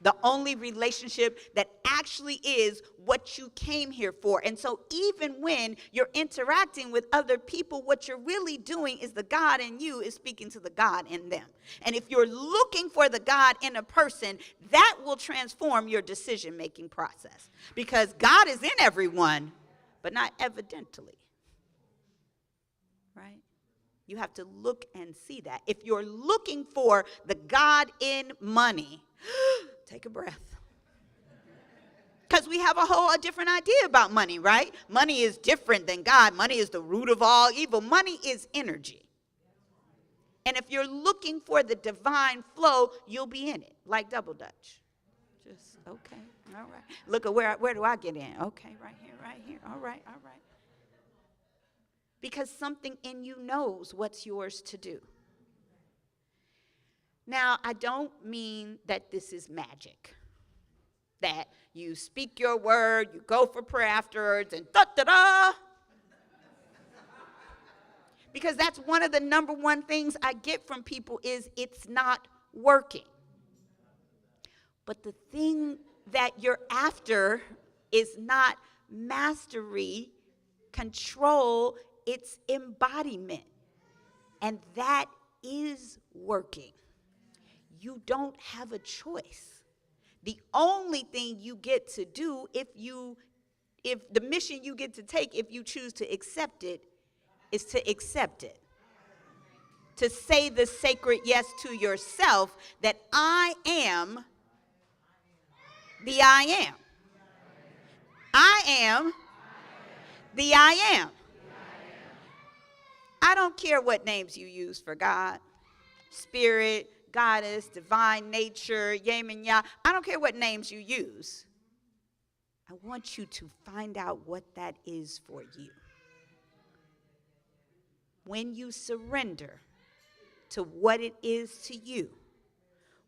The only relationship that actually is what you came here for. And so even when you're interacting with other people, what you're really doing is the God in you is speaking to the God in them. And if you're looking for the God in a person, that will transform your decision-making process. Because God is in everyone, but not evidently. Right? You have to look and see that. If you're looking for the God in money, take a breath. Because we have a different idea about money, right? Money is different than God. Money is the root of all evil. Money is energy. And if you're looking for the divine flow, you'll be in it, like double dutch. Just, okay, all right. Look at where do I get in? Okay, right here, all right. Because something in you knows what's yours to do. Now, I don't mean that this is magic, that you speak your word, you go for prayer afterwards, and da-da-da. Because that's one of the number one things I get from people is it's not working. But the thing that you're after is not mastery, control, it's embodiment. And that is working. You don't have a choice. The only thing you get to do if the mission you get to take, if you choose to accept it, is to accept it. To say the sacred yes to yourself that I am the I am. I am the I am. I don't care what names you use for God, Spirit, Goddess, divine nature, Yemen, Yah. I don't care what names you use. I want you to find out what that is for you. When you surrender to what it is to you,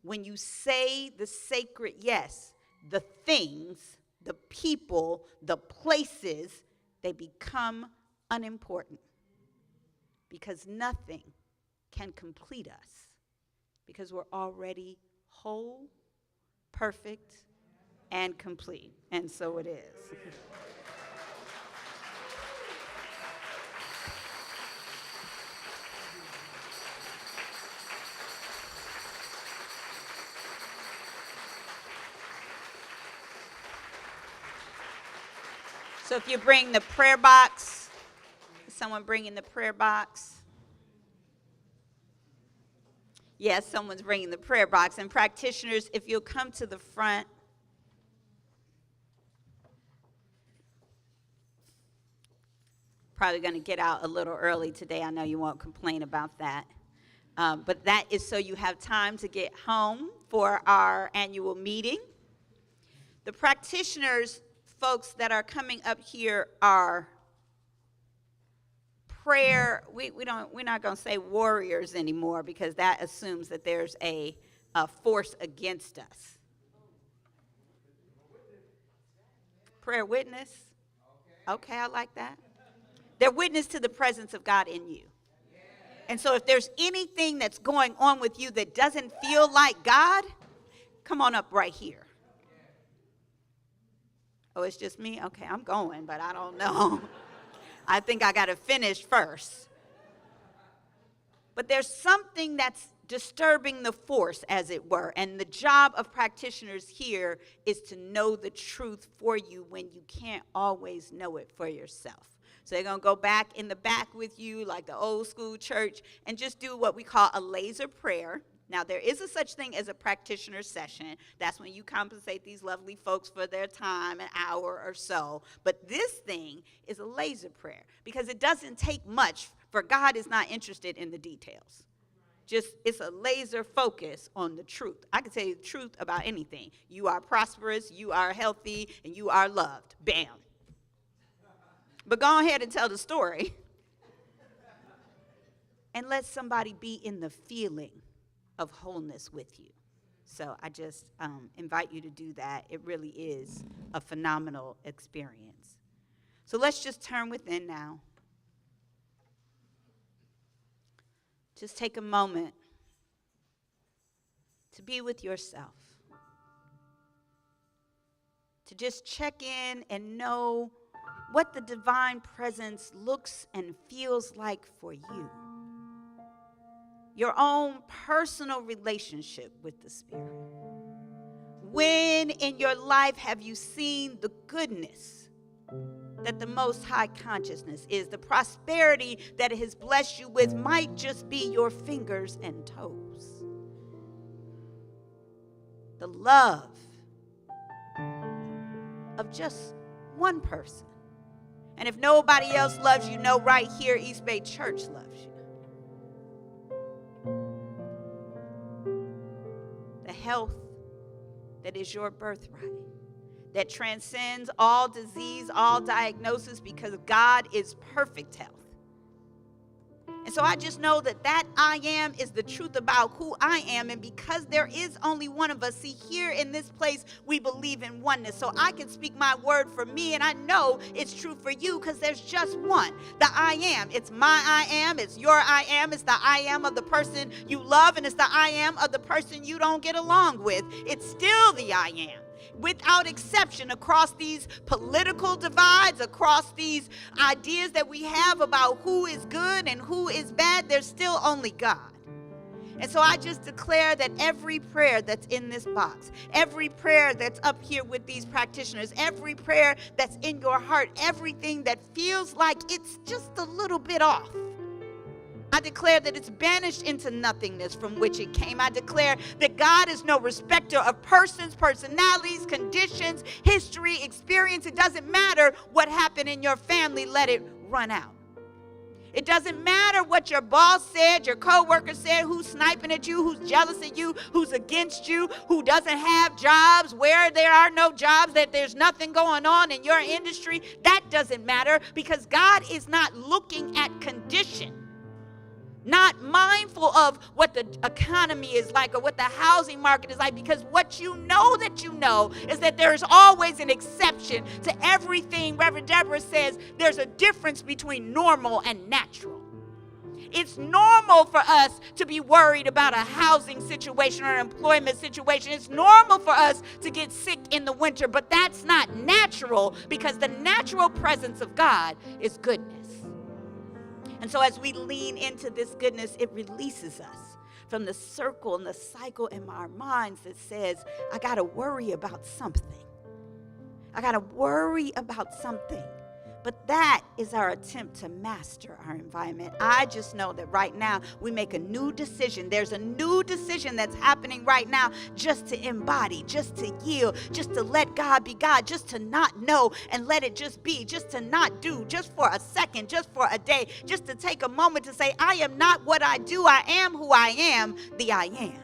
when you say the sacred yes, the things, the people, the places, they become unimportant. Because nothing can complete us. Because we're already whole, perfect, and complete. And so it is. So if you bring the prayer box, someone bringing the prayer box? Yes, someone's bringing the prayer box. And practitioners, if you'll come to the front. Probably going to get out a little early today. I know you won't complain about that. But that is so you have time to get home for our annual meeting. The practitioners, folks that are coming up here are prayer. We're not going to say warriors anymore because that assumes that there's a force against us. Prayer witness. Okay, I like that. They're witness to the presence of God in you. And so if there's anything that's going on with you that doesn't feel like God, come on up right here. Oh, it's just me? Okay, I'm going, but I don't know. I think I got to finish first. But there's something that's disturbing the force, as it were. And the job of practitioners here is to know the truth for you when you can't always know it for yourself. So they're going to go back in the back with you like the old school church and just do what we call a laser prayer. Now, there is a such thing as a practitioner session. That's when you compensate these lovely folks for their time, an hour or so. But this thing is a laser prayer because it doesn't take much, for God is not interested in the details. Just, it's a laser focus on the truth. I can tell you the truth about anything. You are prosperous, you are healthy, and you are loved. Bam. But go ahead and tell the story. And let somebody be in the feeling of wholeness with you. So I just invite you to do that. It really is a phenomenal experience. So let's just turn within now. Just take a moment to be with yourself. To just check in and know what the divine presence looks and feels like for you. Your own personal relationship with the Spirit. When in your life have you seen the goodness that the Most High Consciousness is? The prosperity that it has blessed you with might just be your fingers and toes. The love of just one person. And if nobody else loves you, know right here, East Bay Church loves you. The health that is your birthright, that transcends all disease, all diagnosis, because God is perfect health. And so I just know that that I am is the truth about who I am. And because there is only one of us, see, here in this place, we believe in oneness. So I can speak my word for me, and I know it's true for you because there's just one. The I am. It's my I am. It's your I am. It's the I am of the person you love, and it's the I am of the person you don't get along with. It's still the I am. Without exception, across these political divides, across these ideas that we have about who is good and who is bad, there's still only God. And so I just declare that every prayer that's in this box, every prayer that's up here with these practitioners, every prayer that's in your heart, everything that feels like it's just a little bit off, I declare that it's banished into nothingness from which it came. I declare that God is no respecter of persons, personalities, conditions, history, experience. It doesn't matter what happened in your family, let it run out. It doesn't matter what your boss said, your coworker said, who's sniping at you, who's jealous of you, who's against you, who doesn't have jobs, where there are no jobs, that there's nothing going on in your industry. That doesn't matter because God is not looking at condition. Not mindful of what the economy is like or what the housing market is like, because what you know is that there is always an exception to everything. Reverend Deborah says there's a difference between normal and natural. It's normal for us to be worried about a housing situation or an employment situation. It's normal for us to get sick in the winter, but that's not natural because the natural presence of God is goodness. And so as we lean into this goodness, it releases us from the circle and the cycle in our minds that says, I got to worry about something. I got to worry about something. But that is our attempt to master our environment. I just know that right now we make a new decision. There's a new decision that's happening right now just to embody, just to yield, just to let God be God, just to not know and let it just be, just to not do, just for a second, just for a day, just to take a moment to say, I am not what I do. I am who I am, the I am.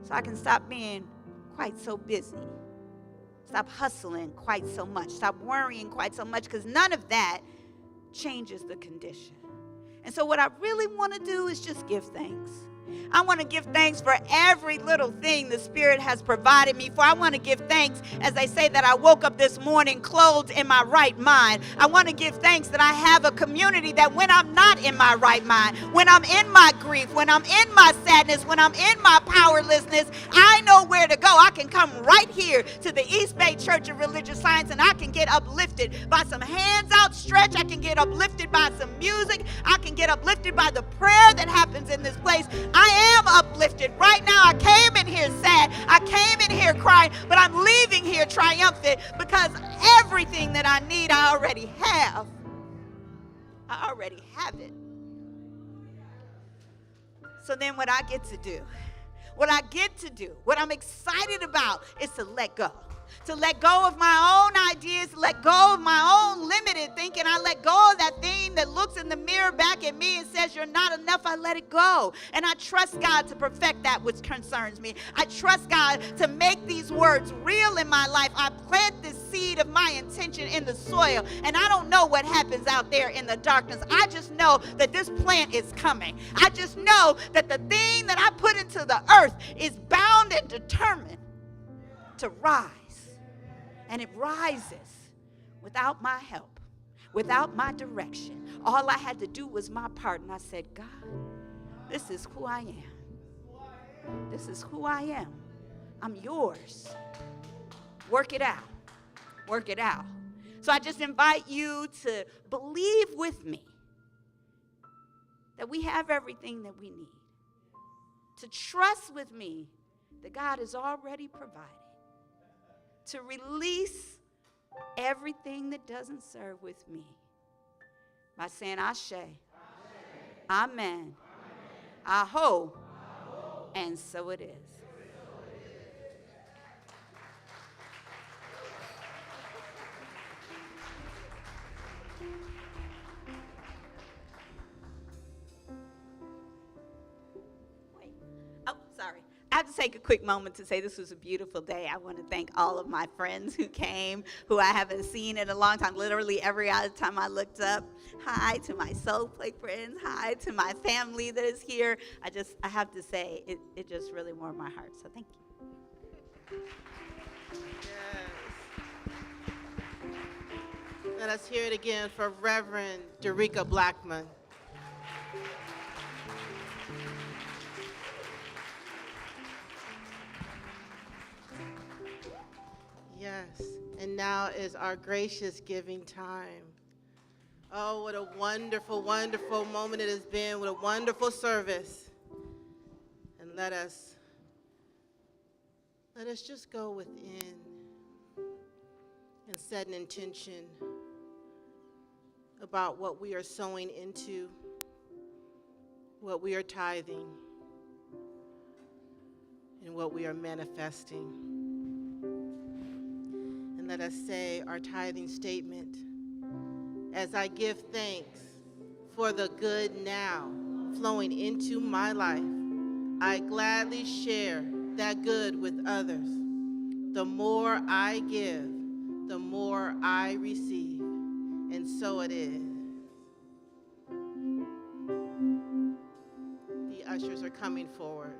So I can stop being quite so busy. Stop hustling quite so much. Stop worrying quite so much, because none of that changes the condition. And so what I really want to do is just give thanks. I want to give thanks for every little thing the Spirit has provided me for. I want to give thanks, as they say, that I woke up this morning clothed in my right mind. I want to give thanks that I have a community that when I'm not in my right mind, when I'm in my grief, when I'm in my sadness, when I'm in my powerlessness, I know where to go. I can come right here to the East Bay Church of Religious Science and I can get uplifted by some hands outstretched stretch. I can get uplifted by some music. I can get uplifted by the prayer that happens in this place. I am uplifted. Right now, I came in here sad. I came in here crying, but I'm leaving here triumphant because everything that I need, I already have. I already have it. So then what I get to do, what I'm excited about is to let go. To let go of my own ideas, let go of my own limited thinking. I let go of that thing that looks in the mirror back at me and says, you're not enough. I let it go. And I trust God to perfect that which concerns me. I trust God to make these words real in my life. I plant this seed of my intention in the soil, and I don't know what happens out there in the darkness. I just know that this plant is coming. I just know that the thing that I put into the earth is bound and determined to rise. And it rises without my help, without my direction. All I had to do was my part. And I said, God, this is who I am. This is who I am. I'm yours. Work it out. Work it out. So I just invite you to believe with me that we have everything that we need. To trust with me that God has already provided. To release everything that doesn't serve with me by saying Ashe, Amen, Aho, and so it is. Sorry. I have to take a quick moment to say this was a beautiful day. I want to thank all of my friends who came, who I haven't seen in a long time. Literally every other time I looked up. Hi to my Soul Play friends. Hi to my family that is here. I have to say, it just really warmed my heart. So thank you. Yes. Let us hear it again for Reverend Dereca Blackmon. Yes, and now is our gracious giving time. Oh, what a wonderful, wonderful moment it has been. What a wonderful service. And let us just go within and set an intention about what we are sowing into, what we are tithing, and what we are manifesting. And let us say our tithing statement. As I give thanks for the good now flowing into my life, I gladly share that good with others. The more I give, the more I receive. And so it is. The ushers are coming forward.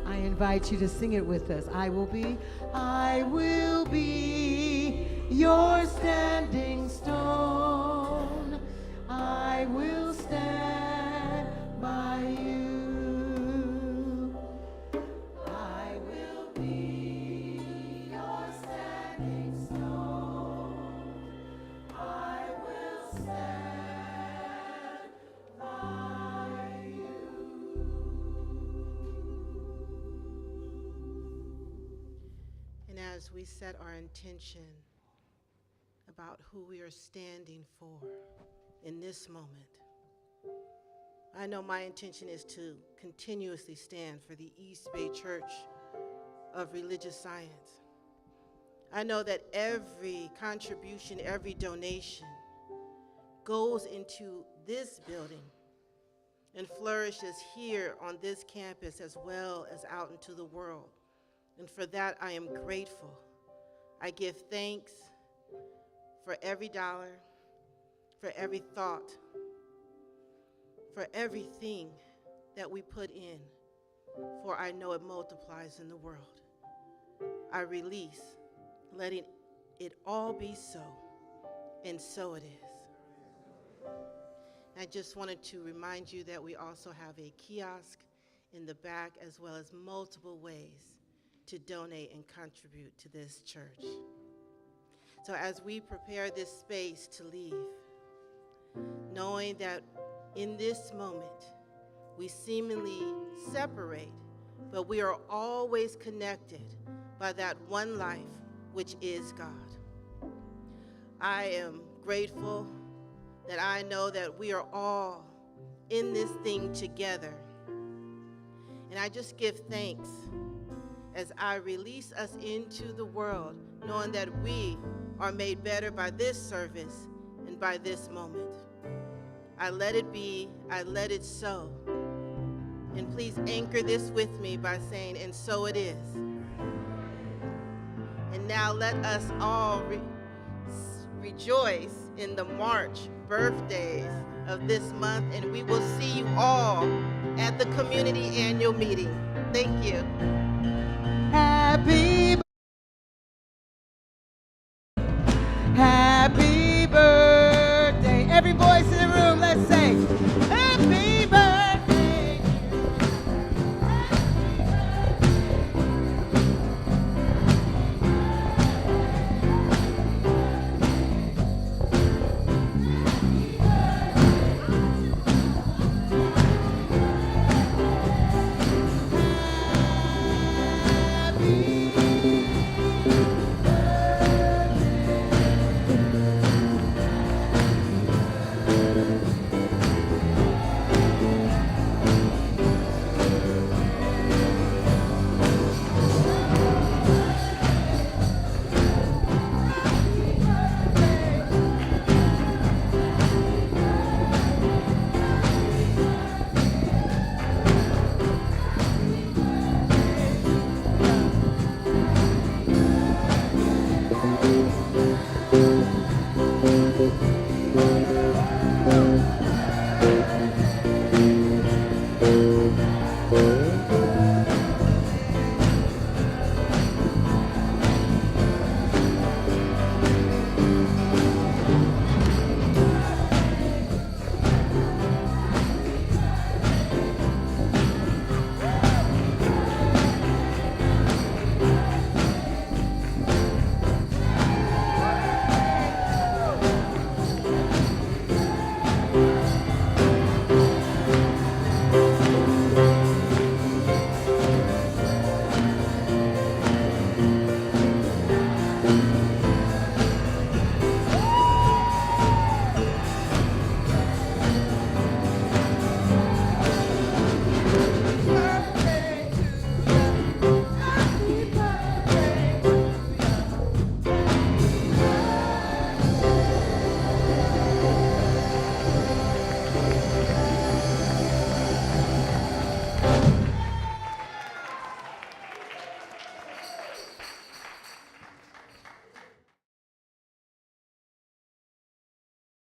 I invite you to sing it with us. I will be your standing stone. I will stand by you. I will be your standing stone. I will And as we set our intention about who we are standing for in this moment, I know my intention is to continuously stand for the East Bay Church of Religious Science. I know that every contribution, every donation goes into this building and flourishes here on this campus as well as out into the world. And for that, I am grateful. I give thanks for every dollar, for every thought, for everything that we put in, for I know it multiplies in the world. I release, letting it all be so, and so it is. I just wanted to remind you that we also have a kiosk in the back, as well as multiple ways to donate and contribute to this church. So as we prepare this space to leave, knowing that in this moment we seemingly separate, but we are always connected by that one life, which is God. I am grateful that I know that we are all in this thing together. And I just give thanks as I release us into the world, knowing that we are made better by this service and by this moment. I let it be, I let it so. And please anchor this with me by saying, and so it is. And now let us all rejoice in the March birthdays of this month, and we will see you all at the community annual meeting. Thank you. Happy